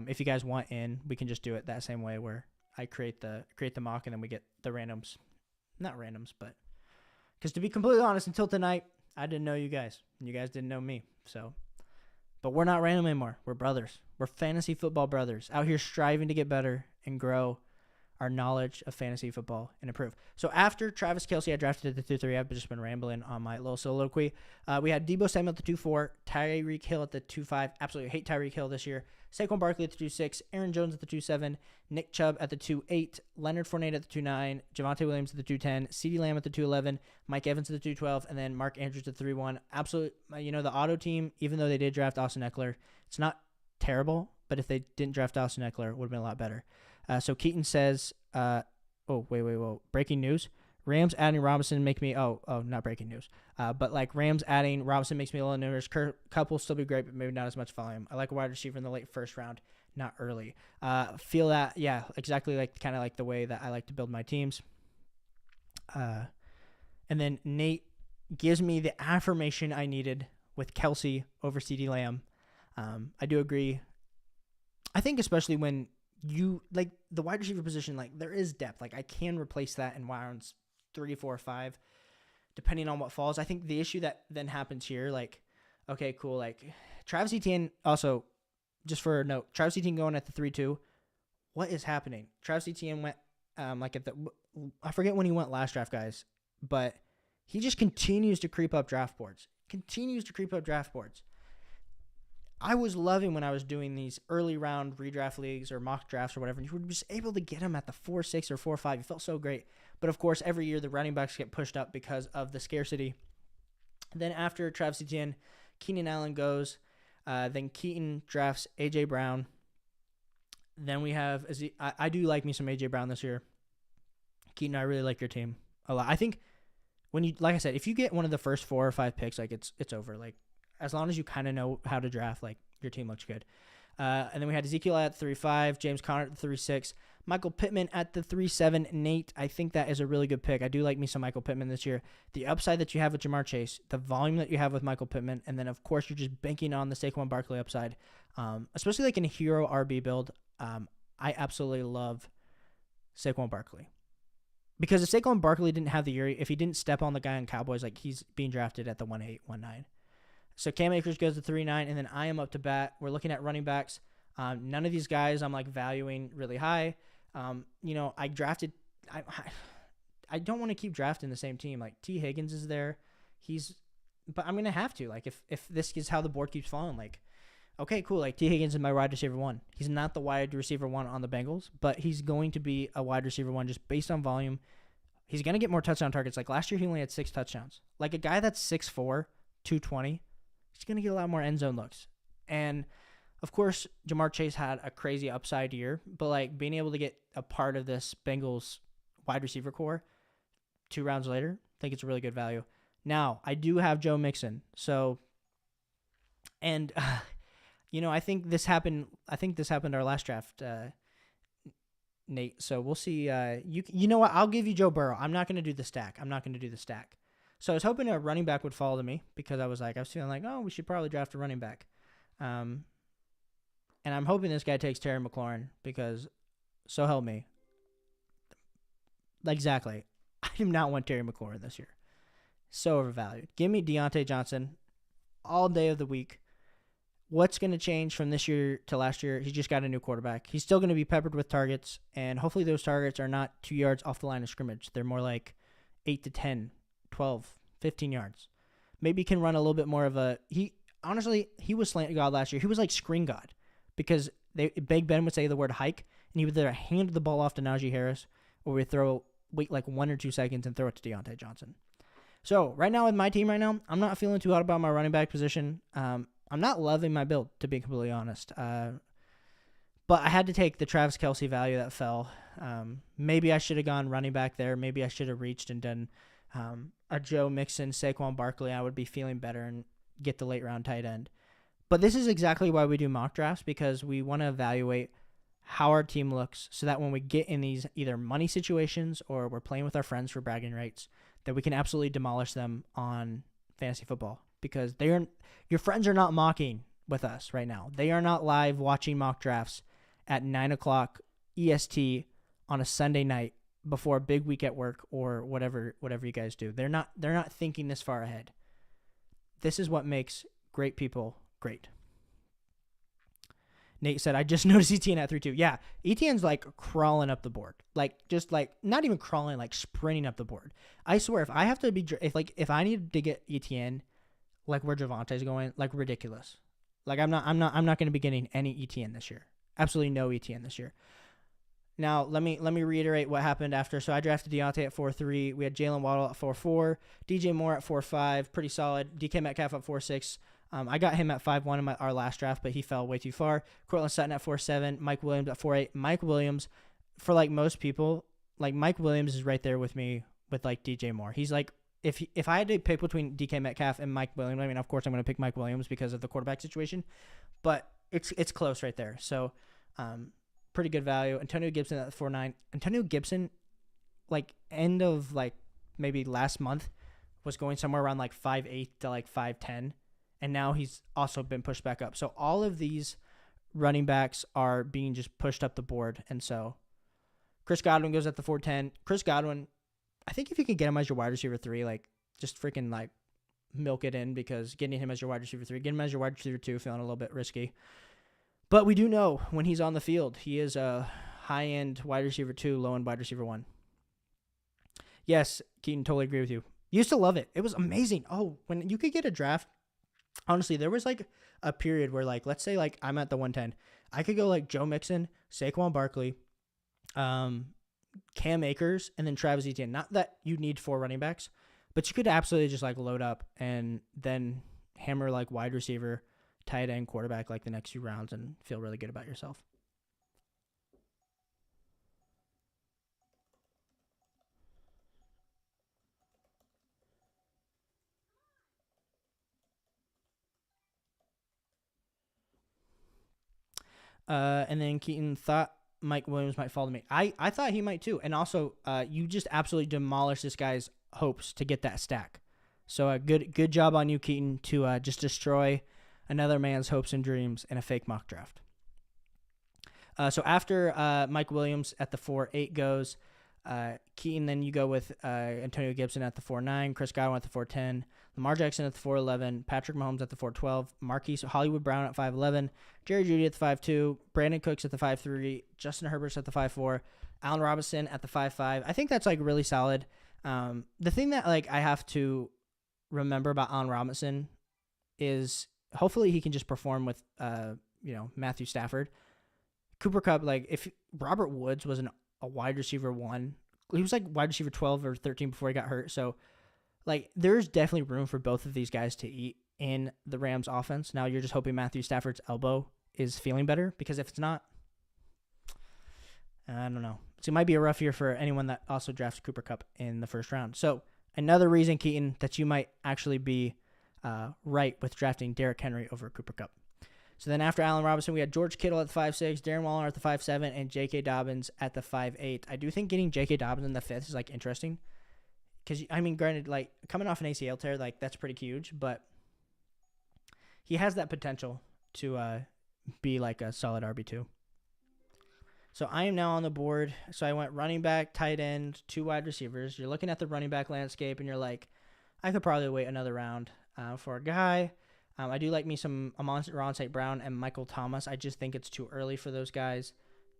if you guys want in, we can just do it that same way where I create the mock and then we get the randoms, not randoms, but because to be completely honest, until tonight, I didn't know you guys, and you guys didn't know me, so. But we're not random anymore. We're brothers. We're fantasy football brothers out here striving to get better and grow our knowledge of fantasy football and improve. So after Travis Kelce, I drafted at the 2-3. I've just been rambling on my little soliloquy. We had Deebo Samuel at the 2-4, Tyreek Hill at the 2-5. Absolutely hate Tyreek Hill this year. Saquon Barkley at the 2-6, Aaron Jones at the 2-7, Nick Chubb at the 2-8, Leonard Fournette at the 2-9, Javonte Williams at the 2-10, CeeDee Lamb at the 2-11, Mike Evans at the 2-12, and then Mark Andrews at the 3-1. Absolutely, the auto team, even though they did draft Austin Eckler, it's not terrible, but if they didn't draft Austin Eckler, it would have been a lot better. So Keaton says, breaking news. Rams adding Robinson make me, not breaking news. But like Rams adding Robinson makes me a little nervous. Kupp will still be great, but maybe not as much volume. I like a wide receiver in the late first round, not early. Feel that, yeah, exactly like kind of like the way that I like to build my teams. And then Nate gives me the affirmation I needed with Kelce over CeeDee Lamb. I do agree. I think especially when you like the wide receiver position, like there is depth. Like I can replace that in rounds 3, 4, 5, depending on what falls. I think the issue that then happens here, like, okay, cool. Like Travis Etienne, also just for a note, Travis Etienne going at the 3-2. What is happening? Travis Etienne went I forget when he went last draft, guys, but he just continues to creep up draft boards. I was loving when I was doing these early round redraft leagues or mock drafts or whatever, and you were just able to get him at the 4-6 or 4-5. You felt so great. But, of course, every year the running backs get pushed up because of the scarcity Then after Travis Etienne, Keenan Allen goes. Then Keaton drafts A.J. Brown. Then we have, I do like me some A.J. Brown this year. Keaton, I really like your team a lot. I think when you, like I said, if you get one of the first 4 or 5 picks, like it's over. Like as long as you kind of know how to draft, like your team looks good. And then we had Ezekiel at 3-5, James Conner at 3-6, Michael Pittman at the 3-7. Nate, I think that is a really good pick. I do like me some Michael Pittman this year. The upside that you have with Jamar Chase, the volume that you have with Michael Pittman, and then of course you're just banking on the Saquon Barkley upside, especially like in a hero RB build. I absolutely love Saquon Barkley. Because if Saquon Barkley didn't have the year, if he didn't step on the guy on Cowboys, like he's being drafted at the 1-8, 1-9. So Cam Akers goes to 3-9, and then I am up to bat. We're looking at running backs. None of these guys I'm like valuing really high. I drafted. I don't want to keep drafting the same team. Like T. Higgins is there. But I'm gonna have to. Like if this is how the board keeps falling, like okay, cool. Like T. Higgins is my wide receiver 1. He's not the wide receiver 1 on the Bengals, but he's going to be a wide receiver 1 just based on volume. He's gonna get more touchdown targets. Like last year, he only had 6 touchdowns. Like a guy that's 6'4", 220, he's gonna get a lot more end zone looks. And of course, Jamar Chase had a crazy upside year, but like being able to get a part of this Bengals wide receiver core 2 rounds later, I think it's a really good value. Now, I do have Joe Mixon. So, and, I think this happened our last draft, Nate. So we'll see. You know what? I'll give you Joe Burrow. I'm not going to do the stack. So I was hoping a running back would fall to me because I was feeling like, oh, we should probably draft a running back. And I'm hoping this guy takes Terry McLaurin because, so help me. Exactly. I do not want Terry McLaurin this year. So overvalued. Give me Deontay Johnson all day of the week. What's going to change from this year to last year? He just got a new quarterback. He's still going to be peppered with targets, and hopefully those targets are not 2 yards off the line of scrimmage. They're more like 8 to 10, 12, 15 yards. Maybe he can run a little bit more of a... He was slant God last year. He was like screen God. Because Big Ben would say the word hike, and he would either hand the ball off to Najee Harris, or wait like 1 or 2 seconds and throw it to Deontay Johnson. So right now with my team I'm not feeling too hot about my running back position. I'm not loving my build, to be completely honest. But I had to take the Travis Kelce value that fell. Maybe I should have gone running back there. Maybe I should have reached and done a Joe Mixon, Saquon Barkley. I would be feeling better and get the late round tight end. But this is exactly why we do mock drafts, because we want to evaluate how our team looks so that when we get in these either money situations or we're playing with our friends for bragging rights, that we can absolutely demolish them on fantasy football. Because your friends are not mocking with us right now. They are not live watching mock drafts at 9 o'clock EST on a Sunday night before a big week at work or whatever you guys do. They're not thinking this far ahead. This is what makes great people great. Nate said, I just noticed ETN at 3-2. Yeah, ETN's like crawling up the board. Just not even crawling, like sprinting up the board. I swear, if I need to get ETN, like where Devonta's going, like ridiculous. Like I'm not going to be getting any ETN this year. Absolutely no ETN this year. Now, let me reiterate what happened after. So I drafted Deontay at 4-3. We had Jalen Waddle at 4-4. DJ Moore at 4-5. Pretty solid. DK Metcalf at 4-6. I got him at 5-1 in our last draft, but he fell way too far. Cortland Sutton at 4-7. Mike Williams at 4-8. Mike Williams, for like most people, like Mike Williams is right there with me with like DJ Moore. He's like, if I had to pick between DK Metcalf and Mike Williams, I mean, of course I'm going to pick Mike Williams because of the quarterback situation, but it's close right there. So, pretty good value. Antonio Gibson at 4-9. Antonio Gibson, like end of like maybe last month, was going somewhere around like 5'8" to like 5'10", and now he's also been pushed back up. So all of these running backs are being just pushed up the board, and so Chris Godwin goes at the 4-10. Chris Godwin, I think if you can get him as your wide receiver 3, like just freaking like milk it in, because getting him as your wide receiver 3, getting him as your wide receiver 2, feeling a little bit risky. But we do know when he's on the field, he is a high-end wide receiver 2, low-end wide receiver 1. Yes, Keaton, totally agree with you. Used to love it. It was amazing. Oh, when you could get a draft, honestly, there was like a period where like, let's say like I'm at the 110. I could go like Joe Mixon, Saquon Barkley, Cam Akers, and then Travis Etienne. Not that you need 4 running backs, But you could absolutely just like load up and then hammer like wide receiver, tight end, quarterback like the next few rounds and feel really good about yourself. And then Keaton thought Mike Williams might fall to me. I thought he might too. And also, you just absolutely demolished this guy's hopes to get that stack. So good job on you, Keaton, to just destroy another man's hopes and dreams in a fake mock draft. So after Mike Williams at the 4-8 goes, Keaton, then you go with Antonio Gibson at the 4-9, Chris Godwin at the 4-10, Lamar Jackson at the 4-11, Patrick Mahomes at the 4-12, Marquise Hollywood Brown at 5-11, Jerry Jeudy at the 5-2, Brandon Cooks at the 5-3, Justin Herbert at the 5-4, Allen Robinson at the 5-5. I think that's like really solid. The thing that like I have to remember about Allen Robinson is hopefully he can just perform with Matthew Stafford. Cooper Kupp, like if Robert Woods was a wide receiver 1, he was like wide receiver 12 or 13 before he got hurt. So like there's definitely room for both of these guys to eat in the Rams offense. Now you're just hoping Matthew Stafford's elbow is feeling better, because if it's not, I don't know. So it might be a rough year for anyone that also drafts Cooper Kupp in the first round. So another reason, Keaton, that you might actually be right with drafting Derrick Henry over Cooper Kupp. So then after Allen Robinson, we had George Kittle at the 5-6, Darren Waller at the 5-7, and J.K. Dobbins at the 5-8. I do think getting J.K. Dobbins in the 5th is like interesting, because I mean, granted, like coming off an ACL tear, like that's pretty huge, but he has that potential to be like a solid RB2. So I am now on the board. So I went running back, tight end, 2 wide receivers. You're looking at the running back landscape, and you're like, I could probably wait another round for a guy. I do like me some Amon St. Brown and Michael Thomas. I just think it's too early for those guys.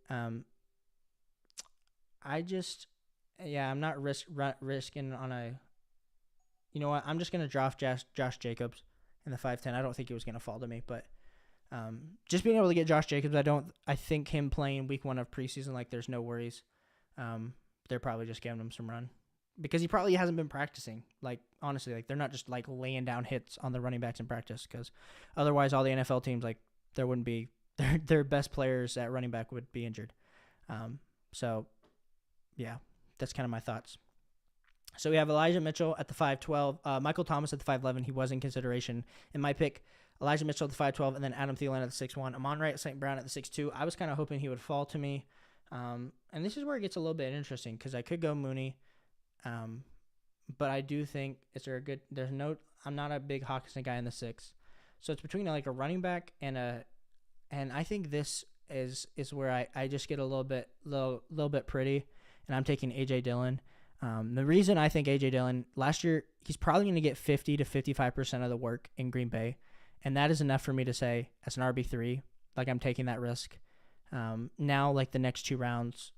I'm not risking on a. You know what? I'm just gonna draft Josh Jacobs in the 5-10. I don't think he was gonna fall to me, but just being able to get Josh Jacobs, I think him playing week 1 of preseason, like there's no worries. They're probably just giving him some run, because he probably hasn't been practicing. Like, honestly, like they're not just like laying down hits on the running backs in practice, because otherwise all the NFL teams, like there wouldn't be their best players at running back would be injured. So yeah, that's kind of my thoughts. So we have Elijah Mitchell at the 5-12, Michael Thomas at the 5-11. He was in consideration in my pick. Elijah Mitchell at the 5-12, and then Adam Thielen at the 6-1. Amon St. Brown at the 6-2. I was kind of hoping he would fall to me. And this is where it gets a little bit interesting, because I could go Mooney. But I do think I'm not a big Hawkinson guy in the 6. So it's between like a running back and I think this is where I just get a little bit pretty, and I'm taking AJ Dillon. The reason I think AJ Dillon, last year, he's probably going to get 50 to 55% of the work in Green Bay. And that is enough for me to say, as an RB3, like I'm taking that risk. Now, like the next 2 rounds,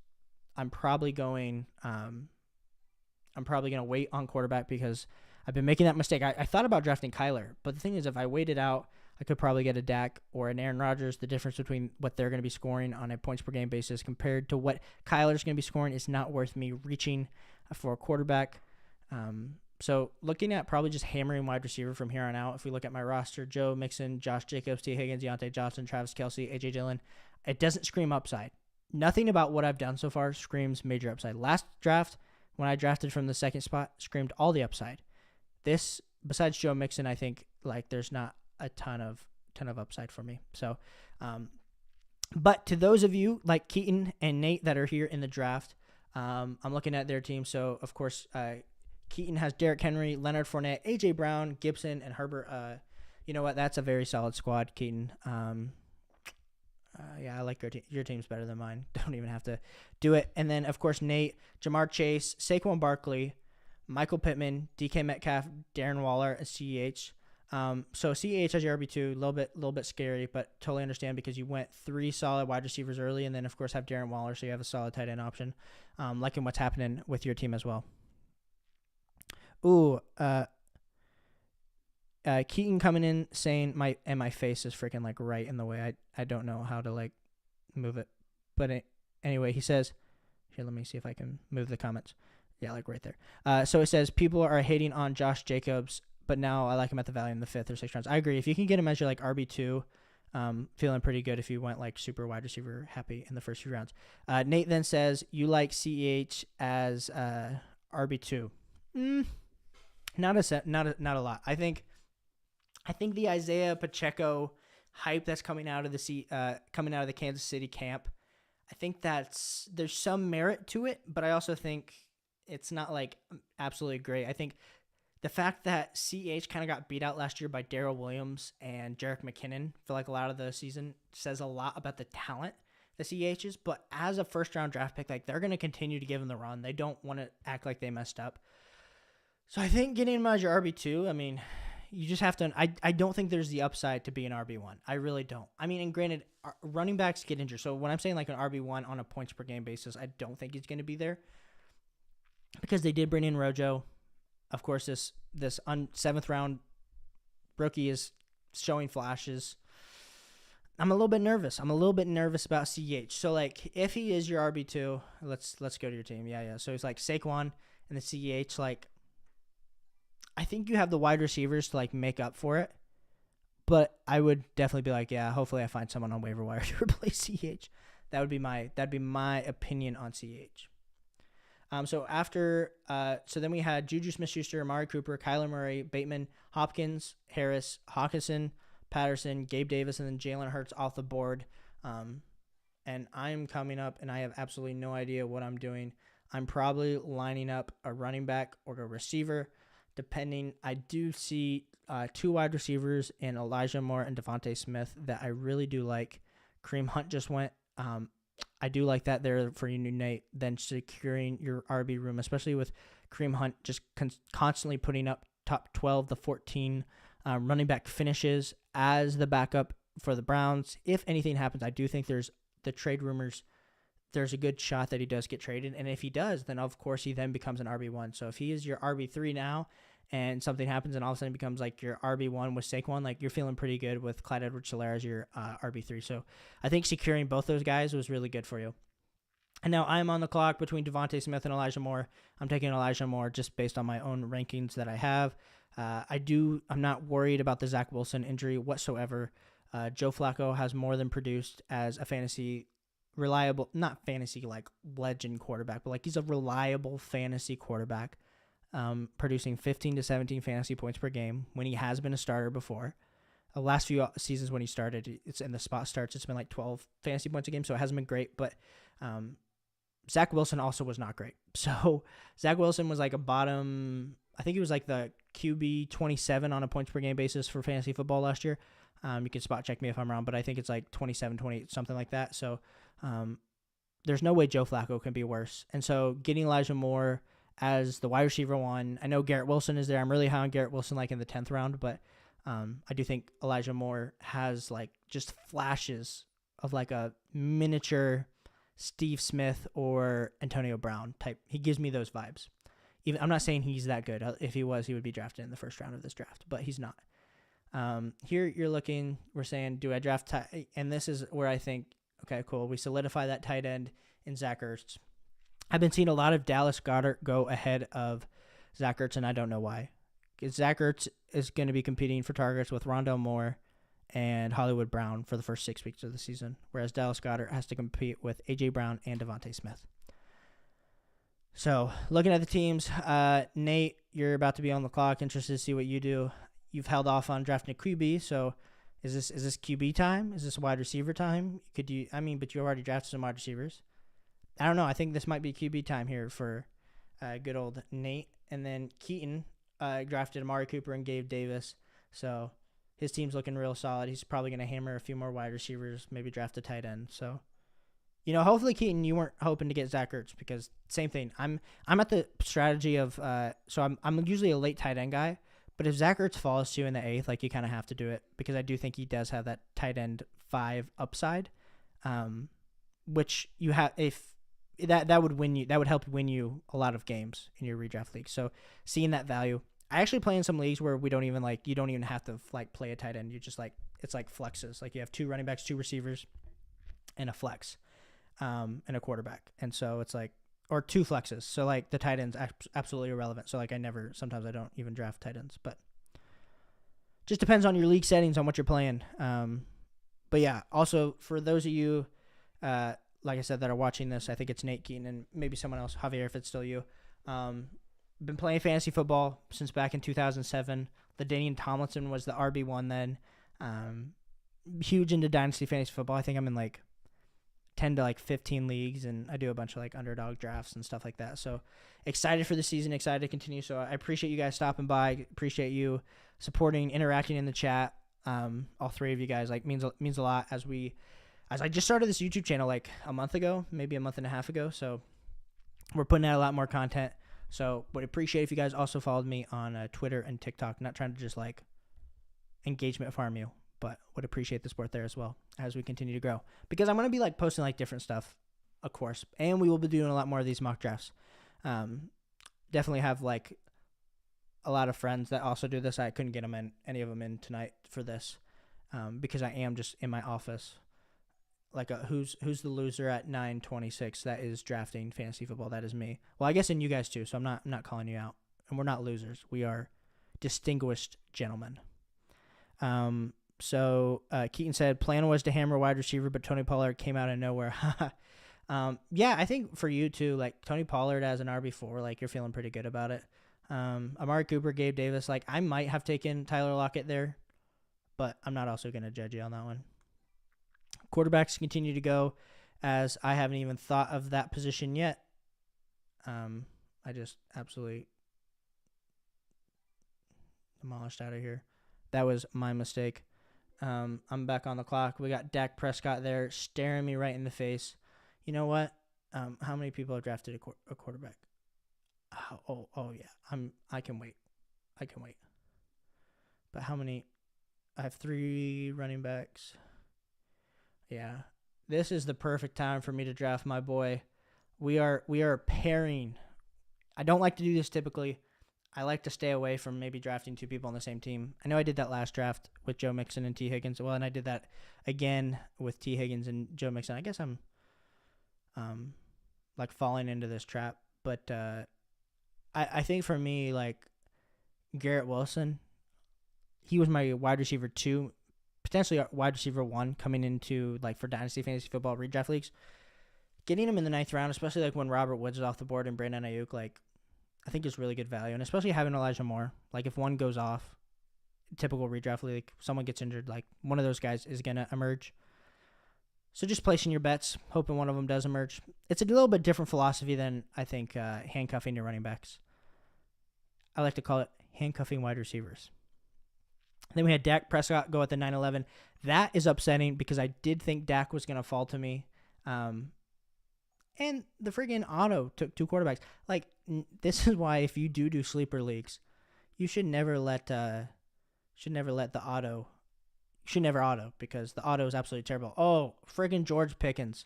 I'm probably going to wait on quarterback, because I've been making that mistake. I thought about drafting Kyler, but the thing is, if I waited out, I could probably get a Dak or an Aaron Rodgers. The difference between what they're going to be scoring on a points per game basis compared to what Kyler's going to be scoring is not worth me reaching for a quarterback. So looking at probably just hammering wide receiver from here on out. If we look at my roster, Joe Mixon, Josh Jacobs, T. Higgins, Deontay Johnson, Travis Kelce, AJ Dillon, it doesn't scream upside. Nothing about what I've done so far screams major upside. Last draft, when I drafted from the 2nd spot, screamed all the upside. This, besides Joe Mixon, I think like there's not a ton of upside for me. So, but to those of you like Keaton and Nate that are here in the draft, I'm looking at their team. So of course, Keaton has Derrick Henry, Leonard Fournette, AJ Brown, Gibson, and Herbert. You know what? That's a very solid squad, Keaton. Yeah, I like your team's better than mine. Don't even have to do it. And then, of course, Nate, Jamar Chase, Saquon Barkley, Michael Pittman, DK Metcalf, Darren Waller, and CEH. So CEH as your RB2, a little bit scary, but totally understand, because you went 3 solid wide receivers early, and then, of course, have Darren Waller, so you have a solid tight end option. Liking what's happening with your team as well. Ooh, Keaton coming in saying my face is freaking like right in the way. I don't know how to like move it. But anyway, he says, here, let me see if I can move the comments. Yeah, like right there. So it says people are hating on Josh Jacobs, but now I like him at the value in the 5th or 6th rounds. I agree. If you can get him as your like RB2, feeling pretty good if you went like super wide receiver happy in the first few rounds. Nate then says you like CEH as RB2. Not a lot. I think the Isaiah Pacheco hype that's coming out of the Kansas City camp, I think there's some merit to it, but I also think it's not like absolutely great. I think the fact that CH kind of got beat out last year by Darrell Williams and Jerick McKinnon for like a lot of the season says a lot about the talent the CH is. But as a first-round draft pick, like they're going to continue to give him the run. They don't want to act like they messed up. So I think getting him as your RB2, I mean, you just have to – I don't think there's the upside to be an RB1. I really don't. I mean, and granted, running backs get injured. So when I'm saying like an RB1 on a points-per-game basis, I don't think he's going to be there because they did bring in Rojo. Of course, this 7th-round rookie is showing flashes. I'm a little bit nervous. About CH. So, like, if he is your RB2, let's go to your team. Yeah. So, it's like Saquon and the CH. Like, I think you have the wide receivers to, like, make up for it. But I would definitely be like, yeah, hopefully I find someone on waiver wire to replace CH. That'd be my opinion on CH. So then we had Juju Smith-Schuster, Amari Cooper, Kyler Murray, Bateman, Hopkins, Harris, Hawkinson, Patterson, Gabe Davis, and then Jalen Hurts off the board. And I'm coming up, and I have absolutely no idea what I'm doing. I'm probably lining up a running back or a receiver, depending. I do see 2 wide receivers in Elijah Moore and Davonte Smith that I really do like. Kareem Hunt just went. I do like that there for you, Nate, then securing your RB room, especially with Kareem Hunt just constantly putting up top 12 to 14 running back finishes as the backup for the Browns. If anything happens, I do think there's the trade rumors. There's a good shot that he does get traded. And if he does, then of course he then becomes an RB1. So if he is your RB3 now and something happens and all of a sudden becomes like your RB1 with Saquon, like you're feeling pretty good with Clyde Edwards-Helaire as your RB3. So I think securing both those guys was really good for you. And now I'm on the clock between Devontae Smith and Elijah Moore. I'm taking Elijah Moore just based on my own rankings that I have. I'm not worried about the Zach Wilson injury whatsoever. Joe Flacco has more than produced as a fantasy reliable, not fantasy like legend quarterback, but like he's a reliable fantasy quarterback. Producing 15 to 17 fantasy points per game when he has been a starter before. The last few seasons when he started, it's in the spot starts, it's been like 12 fantasy points a game, so it hasn't been great. But Zach Wilson also was not great. So Zach Wilson was like a bottom, I think he was like the QB 27 on a points per game basis for fantasy football last year. You can spot check me if I'm wrong, but I think it's like 27, 28, something like that. So there's no way Joe Flacco can be worse. And so getting Elijah Moore as the wide receiver 1. I know Garrett Wilson is there. I'm really high on Garrett Wilson like in the 10th round, but I do think Elijah Moore has like just flashes of like a miniature Steve Smith or Antonio Brown type. He gives me those vibes. Even I'm not saying he's that good. If he was, he would be drafted in the first round of this draft, but he's not. Here you're looking, we're saying, do I draft and this is where I think, okay, cool. We solidify that tight end in Zach Ertz. I've been seeing a lot of Dallas Goedert go ahead of Zach Ertz, and I don't know why. Because Zach Ertz is going to be competing for targets with Rondell Moore and Hollywood Brown for the first 6 weeks of the season, whereas Dallas Goedert has to compete with A.J. Brown and Devonta Smith. So, looking at the teams, Nate, you're about to be on the clock. Interested to see what you do. You've held off on drafting a QB, so is this QB time? Is this wide receiver time? But you already drafted some wide receivers. I don't know. I think this might be QB time here for good old Nate. And then Keaton drafted Amari Cooper and Gabe Davis. So his team's looking real solid. He's probably going to hammer a few more wide receivers, maybe draft a tight end. So, hopefully, Keaton, you weren't hoping to get Zach Ertz because same thing. I'm at the strategy of so I'm usually a late tight end guy. But if Zach Ertz falls to you in the 8th, like you kind of have to do it because I do think he does have that tight end 5 upside, which you have if. That would win you. That would help win you a lot of games in your redraft league. So seeing that value, I actually play in some leagues where we don't even you don't even have to play a tight end. You just it's like flexes. Like you have 2 running backs, 2 receivers, and a flex, and a quarterback. And so it's or 2 flexes. So like the tight ends absolutely irrelevant. So like sometimes I don't even draft tight ends, but just depends on your league settings on what you're playing. But yeah, also for those of you, like I said, that are watching this, I think it's Nate Keaton and maybe someone else, Javier, if it's still you. Been playing fantasy football since back in 2007. LaDainian Tomlinson was the RB1 then. Huge into dynasty fantasy football. I think I'm in like 10 to like 15 leagues, and I do a bunch of like underdog drafts and stuff like that. So excited for the season, excited to continue. So I appreciate you guys stopping by. Appreciate you supporting, interacting in the chat. All 3 of you guys like means a lot as I just started this YouTube channel like a month ago, maybe a month and a half ago. So we're putting out a lot more content. So would appreciate if you guys also followed me on Twitter and TikTok. Not trying to just like engagement farm you, but would appreciate the support there as well as we continue to grow. Because I'm going to be like posting like different stuff, of course. And we will be doing a lot more of these mock drafts. Definitely have like a lot of friends that also do this. I couldn't get any of them in tonight for this because I am just in my office. Like who's the loser at 9:26 that is drafting fantasy football? That is me. Well, I guess in you guys too. So I'm not calling you out, and we're not losers. We are distinguished gentlemen. So Keaton said plan was to hammer wide receiver, but Tony Pollard came out of nowhere. Yeah, I think for you too, like Tony Pollard as an RB4, like you're feeling pretty good about it. Amari Cooper, Gabe Davis, like I might have taken Tyler Lockett there, but I'm not also going to judge you on that one. Quarterbacks continue to go as I haven't even thought of that position yet. I just absolutely demolished out of here. That was my mistake. I'm back on the clock. We got Dak Prescott there staring me right in the face. You know what? How many people have drafted a quarterback? Oh yeah. I can wait. But how many? I have 3 running backs. Yeah. This is the perfect time for me to draft my boy. We are pairing. I don't like to do this typically. I like to stay away from maybe drafting 2 people on the same team. I know I did that last draft with Joe Mixon and T. Higgins. Well, and I did that again with T. Higgins and Joe Mixon. I guess I'm like falling into this trap. But I think for me, like Garrett Wilson, he was my wide receiver 2, potentially a wide receiver 1 coming into like for Dynasty Fantasy Football redraft leagues. Getting him in the 9th round, especially like when Robert Woods is off the board and Brandon Ayuk, like I think is really good value. And especially having Elijah Moore, like if one goes off, typical redraft league, someone gets injured, like one of those guys is going to emerge. So just placing your bets, hoping one of them does emerge. It's a little bit different philosophy than I think handcuffing your running backs. I like to call it handcuffing wide receivers. Then we had Dak Prescott go at the 9-11. That is upsetting because I did think Dak was going to fall to me. And the friggin' auto took 2 quarterbacks. Like, this is why if you do sleeper leagues, you should never let the auto. You should never auto because the auto is absolutely terrible. Oh, friggin' George Pickens.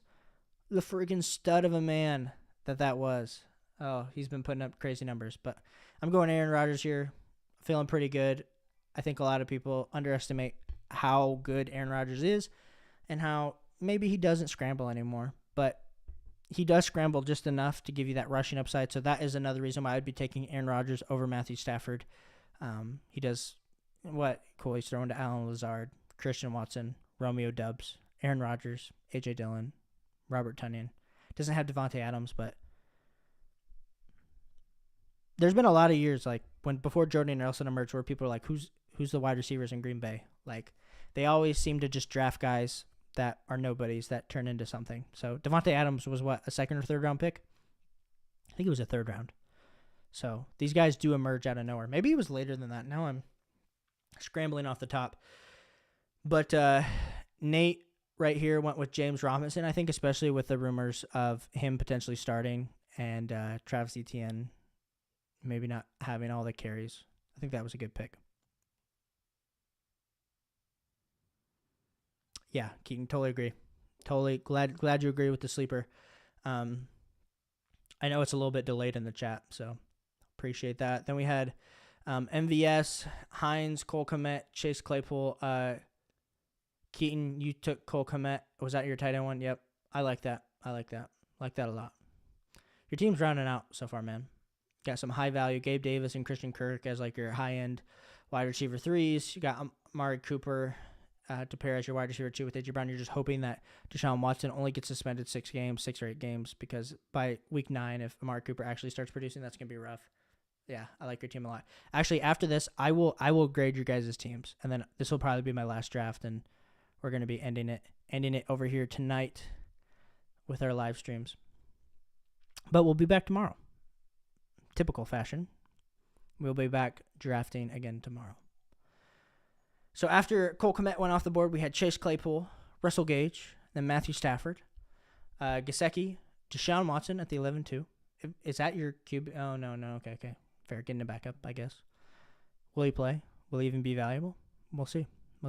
The friggin' stud of a man that was. Oh, he's been putting up crazy numbers. But I'm going Aaron Rodgers here. Feeling pretty good. I think a lot of people underestimate how good Aaron Rodgers is and how maybe he doesn't scramble anymore. But he does scramble just enough to give you that rushing upside. So that is another reason why I'd be taking Aaron Rodgers over Matthew Stafford. He does what? Cool. He's throwing to Alan Lazard, Christian Watson, Romeo Doubs, Aaron Rodgers, A.J. Dillon, Robert Tonyan. Doesn't have Davonte Adams, but there's been a lot of years like before Jordan Nelson emerged where people are like, who's the wide receivers in Green Bay? Like they always seem to just draft guys that are nobodies that turn into something. So Davonte Adams was what, a 2nd or 3rd round pick? I think it was a 3rd round. So these guys do emerge out of nowhere. Maybe it was later than that. Now I'm scrambling off the top. But Nate right here went with James Robinson. I think especially with the rumors of him potentially starting and Travis Etienne maybe not having all the carries. I think that was a good pick. Yeah, Keaton, totally agree. Totally glad you agree with the sleeper. I know it's a little bit delayed in the chat, so appreciate that. Then we had MVS, Hines, Cole Kmet, Chase Claypool. Keaton, you took Cole Kmet. Was that your tight end one? Yep. I like that. Like that a lot. your team's rounding out so far, man. Got some high value, Gabe Davis and Christian Kirk as like your high end wide receiver 3s. You got Amari Cooper to pair as your wide receiver 2 with A.J. Brown. You're just hoping that Deshaun Watson only gets suspended 6 or 8 games, because by week 9, if Amari Cooper actually starts producing, that's going to be rough. Yeah, I like your team a lot. Actually, after this, I will grade your guys' teams, and then this will probably be my last draft, and we're going to be ending it over here tonight with our live streams. But we'll be back tomorrow. Typical fashion. We'll be back drafting again tomorrow. So after Cole Kmet went off the board, we had Chase Claypool, Russell Gage, then Matthew Stafford, Gesicki, Deshaun Watson at the 11-2. Is that your QB? Oh, no. Okay. Fair. Getting it back up, I guess. Will he play? Will he even be valuable? We'll see.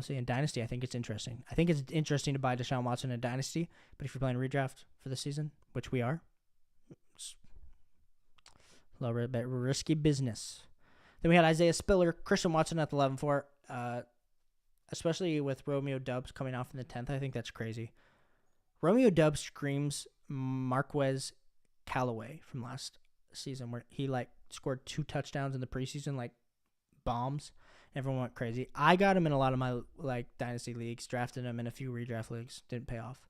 In Dynasty, I think it's interesting. I think it's interesting to buy Deshaun Watson in Dynasty, but if you're playing redraft for the season, which we are, it's a little bit risky business. Then we had Isaiah Spiller, Christian Watson at the 11-4. Especially with Romeo Doubs coming off in the 10th. I think that's crazy. Romeo Doubs screams Marquez Callaway from last season, where he scored 2 touchdowns in the preseason, bombs. Everyone went crazy. I got him in a lot of my dynasty leagues, drafted him in a few redraft leagues. Didn't pay off.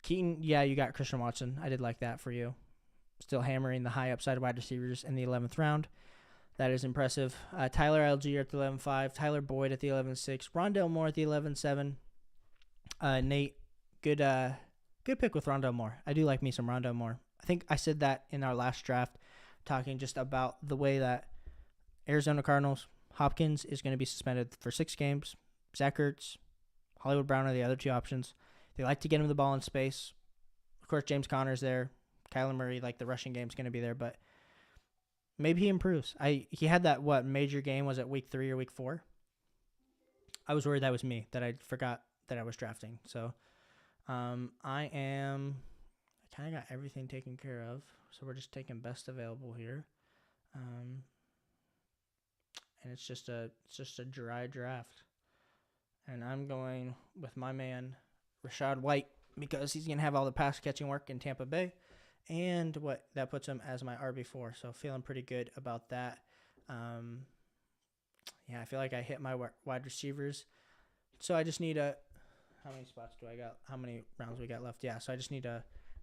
Keaton, yeah, you got Christian Watson. I did like that for you. Still hammering the high upside wide receivers in the 11th round. That is impressive. Tyler Algier at the 11-5. Tyler Boyd at the 11-6. Rondell Moore at the 11-7. Nate, good pick with Rondell Moore. I do like me some Rondell Moore. I think I said that in our last draft, talking just about the way that Arizona Cardinals, Hopkins is going to be suspended for 6 games. Zach Ertz, Hollywood Brown are the other 2 options. They like to get him the ball in space. Of course, James Conner's there. Kyler Murray, the rushing game's going to be there, but maybe he improves. He had that, major game? Was it week 3 or week 4? I was worried that was me, that I forgot that I was drafting. So I kind of got everything taken care of. So we're just taking best available here. And it's just a dry draft. And I'm going with my man, Rachaad White, because he's going to have all the pass catching work in Tampa Bay. And that puts him as my RB4. So feeling pretty good about that. I feel like I hit my wide receivers. So I just need how many spots do I got? How many rounds we got left? Yeah, so I just need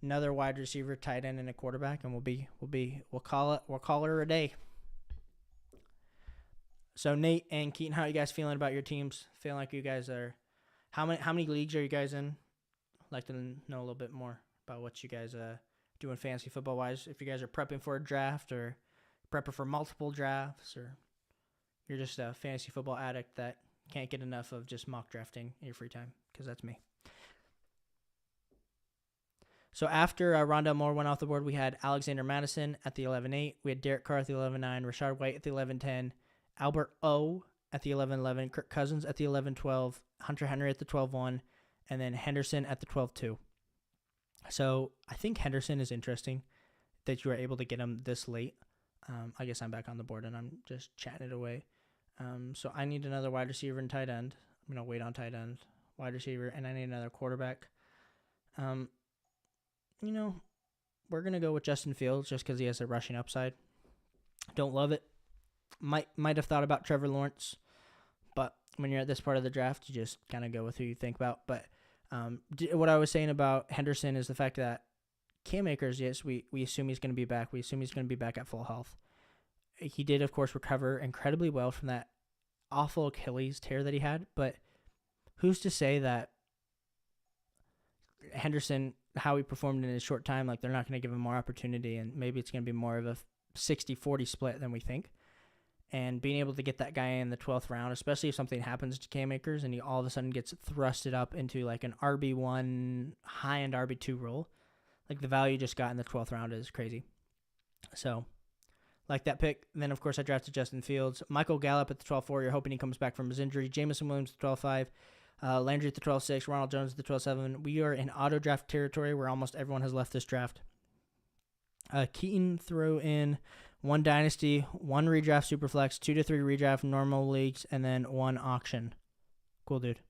another wide receiver, tight end, and a quarterback, and we'll call it a day. So Nate and Keaton, how are you guys feeling about your teams? Feeling like you guys are how many leagues are you guys in? I'd like to know a little bit more about what you guys doing fantasy football wise. If you guys are prepping for a draft or prepping for multiple drafts, or you're just a fantasy football addict that can't get enough of just mock drafting in your free time, because that's me. So after Rondell Moore went off the board, we had Alexander Madison at the 11-8. We had Derek Carr at the 11-9, Rachaad White at the 11-10, Albert O at the 11-11, Kirk Cousins at the 11-12, Hunter Henry at the 12-1, and then Henderson at the 12-2. So I think Henderson is interesting that you were able to get him this late. I guess I'm back on the board and I'm just chatting it away. So I need another wide receiver and tight end. I'm going to wait on tight end, wide receiver, and I need another quarterback. We're going to go with Justin Fields just because he has a rushing upside. Don't love it. Might have thought about Trevor Lawrence, but when you're at this part of the draft, you just kind of go with who you think about. But what I was saying about Henderson is the fact that Cam Akers, yes, we assume he's going to be back. We assume he's going to be back at full health. He did, of course, recover incredibly well from that awful Achilles tear that he had. But who's to say that Henderson, how he performed in his short time, they're not going to give him more opportunity, and maybe it's going to be more of a 60-40 split than we think. And being able to get that guy in the 12th round, especially if something happens to Cam Akers and he all of a sudden gets thrusted up into an RB1, high-end RB2 role, the value just got in the 12th round is crazy. So, like that pick. And then, of course, I drafted Justin Fields. Michael Gallup at the 12-4. You're hoping he comes back from his injury. Jamison Williams at the 12-5. Landry at the 12-6. Ronald Jones at the 12-7. We are in auto-draft territory where almost everyone has left this draft. Keaton threw in 1 dynasty, 1 redraft superflex, 2 to 3 redraft normal leagues, and then 1 auction. Cool, dude.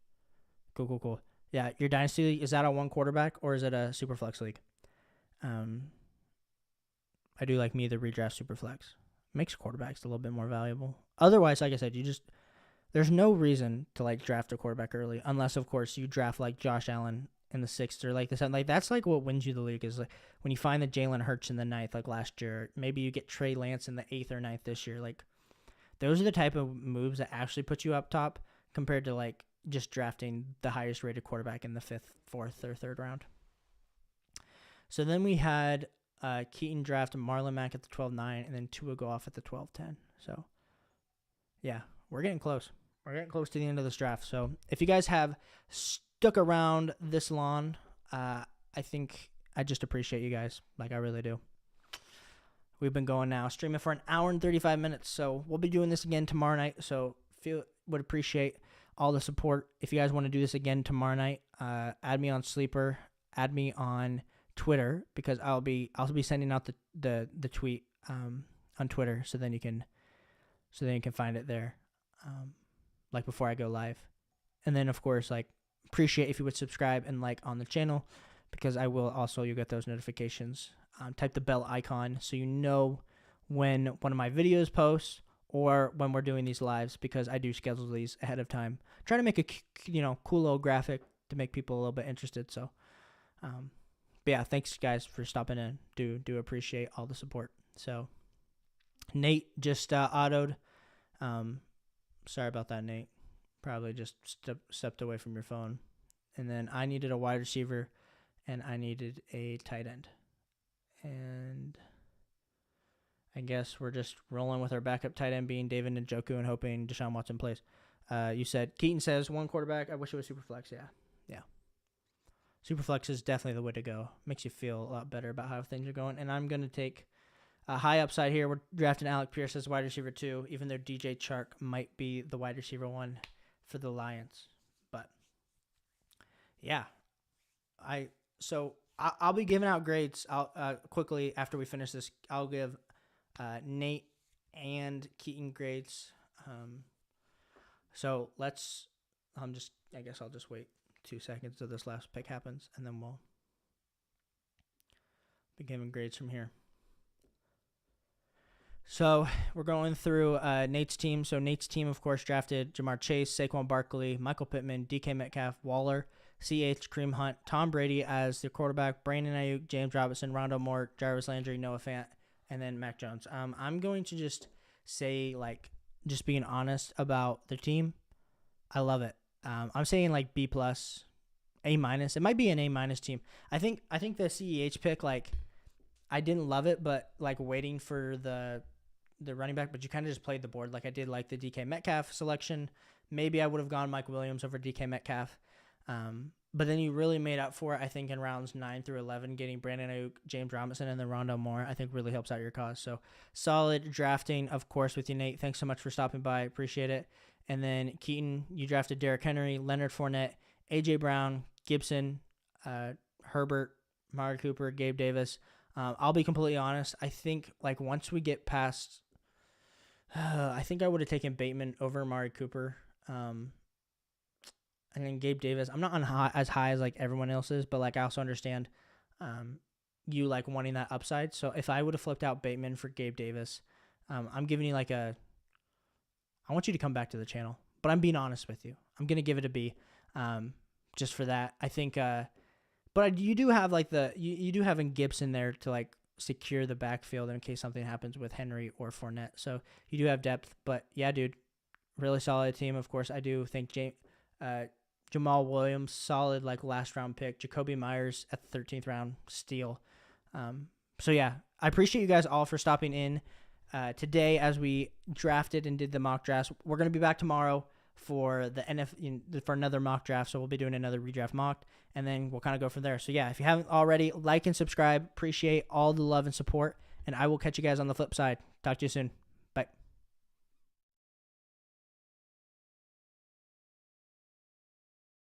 Cool. Yeah, your dynasty league, is that a 1 quarterback or is it a superflex league? I do like me the redraft Superflex. Makes quarterbacks a little bit more valuable. Otherwise, like I said, there's no reason to like draft a quarterback early, unless of course you draft like Josh Allen in the 6th or like the 7th. Like that's like what wins you the league is like when you find the Jalen Hurts in the 9th, like last year. Maybe you get Trey Lance in the 8th or 9th this year. Like those are the type of moves that actually put you up top compared to like just drafting the highest rated quarterback in the 5th, 4th, or 3rd round. So then we had Keaton draft Marlon Mack at the 12-9 and then Tua go off at the 12-10. So yeah, we're getting close. We're getting close to the end of this draft. So if you guys have stuck around this long, I think I just appreciate you guys. Like I really do. We've been going now, streaming for an hour and 35 minutes. So we'll be doing this again tomorrow night. So would appreciate all the support. If you guys want to do this again tomorrow night, add me on Sleeper, add me on Twitter, because I'll be sending out the tweet on Twitter, so then you can find it there, like before I go live. And then of course, like, appreciate if you would subscribe and like on the channel, because you'll get those notifications. Type the bell icon so you know when one of my videos posts or when we're doing these lives, because I do schedule these ahead of time. Trying to make a cool little graphic to make people a little bit interested. So but yeah, thanks guys for stopping in. Do appreciate all the support. So Nate just autoed. Sorry about that, Nate. Probably just stepped away from your phone. And then I needed a wide receiver and I needed a tight end. And I guess we're just rolling with our backup tight end being David Njoku and hoping Deshaun Watson plays. You said Keaton says one quarterback. I wish it was Superflex. Yeah. Superflex is definitely the way to go. Makes you feel a lot better about how things are going. And I'm going to take a high upside here. We're drafting Alec Pierce as wide receiver 2, even though DJ Chark might be the wide receiver 1 for the Lions. But yeah, I'll be giving out grades. I'll quickly after we finish this. I'll give Nate and Keaton grades. So let's. I guess I'll just wait 2 seconds till this last pick happens, and then we'll be giving grades from here. So we're going through Nate's team. So Nate's team, of course, drafted Jamar Chase, Saquon Barkley, Michael Pittman, DK Metcalf, Waller, CH, Kareem Hunt, Tom Brady as the quarterback, Brandon Ayuk, James Robinson, Rondell Moore, Jarvis Landry, Noah Fant, and then Mac Jones. I'm going to just say, like, just being honest about the team, I love it. I'm saying like B+, A-. It might be an A- team. I think the CEH pick, like, I didn't love it, but like waiting for the running back, but you kind of just played the board. Like I did like the DK Metcalf selection. Maybe I would have gone Mike Williams over DK Metcalf. But then you really made up for it, I think, in rounds 9 through 11, getting Brandon Ayuk, James Robinson, and then Rondell Moore, I think really helps out your cause. So solid drafting, of course, with you, Nate. Thanks so much for stopping by. Appreciate it. And then Keaton, you drafted Derrick Henry, Leonard Fournette, A.J. Brown, Gibson, Herbert, Amari Cooper, Gabe Davis. I'll be completely honest. I think like once we get past, I think I would have taken Bateman over Amari Cooper. And then Gabe Davis. I'm not as high as like everyone else is, but like I also understand you like wanting that upside. So if I would have flipped out Bateman for Gabe Davis, I'm giving you like I want you to come back to the channel, but I'm being honest with you. I'm going to give it a B just for that. I think, but you do have like you do have in Gibson there to like secure the backfield in case something happens with Henry or Fournette. So you do have depth, but yeah, dude, really solid team. Of course, I do think Jamal Williams, solid like last round pick. Jacoby Myers at the 13th round, steal. So yeah, I appreciate you guys all for stopping in today as we drafted and did the mock drafts. We're gonna be back tomorrow for the for another mock draft. So we'll be doing another redraft mock, and then we'll kind of go from there. So yeah, if you haven't already, like and subscribe. Appreciate all the love and support, and I will catch you guys on the flip side. Talk to you soon.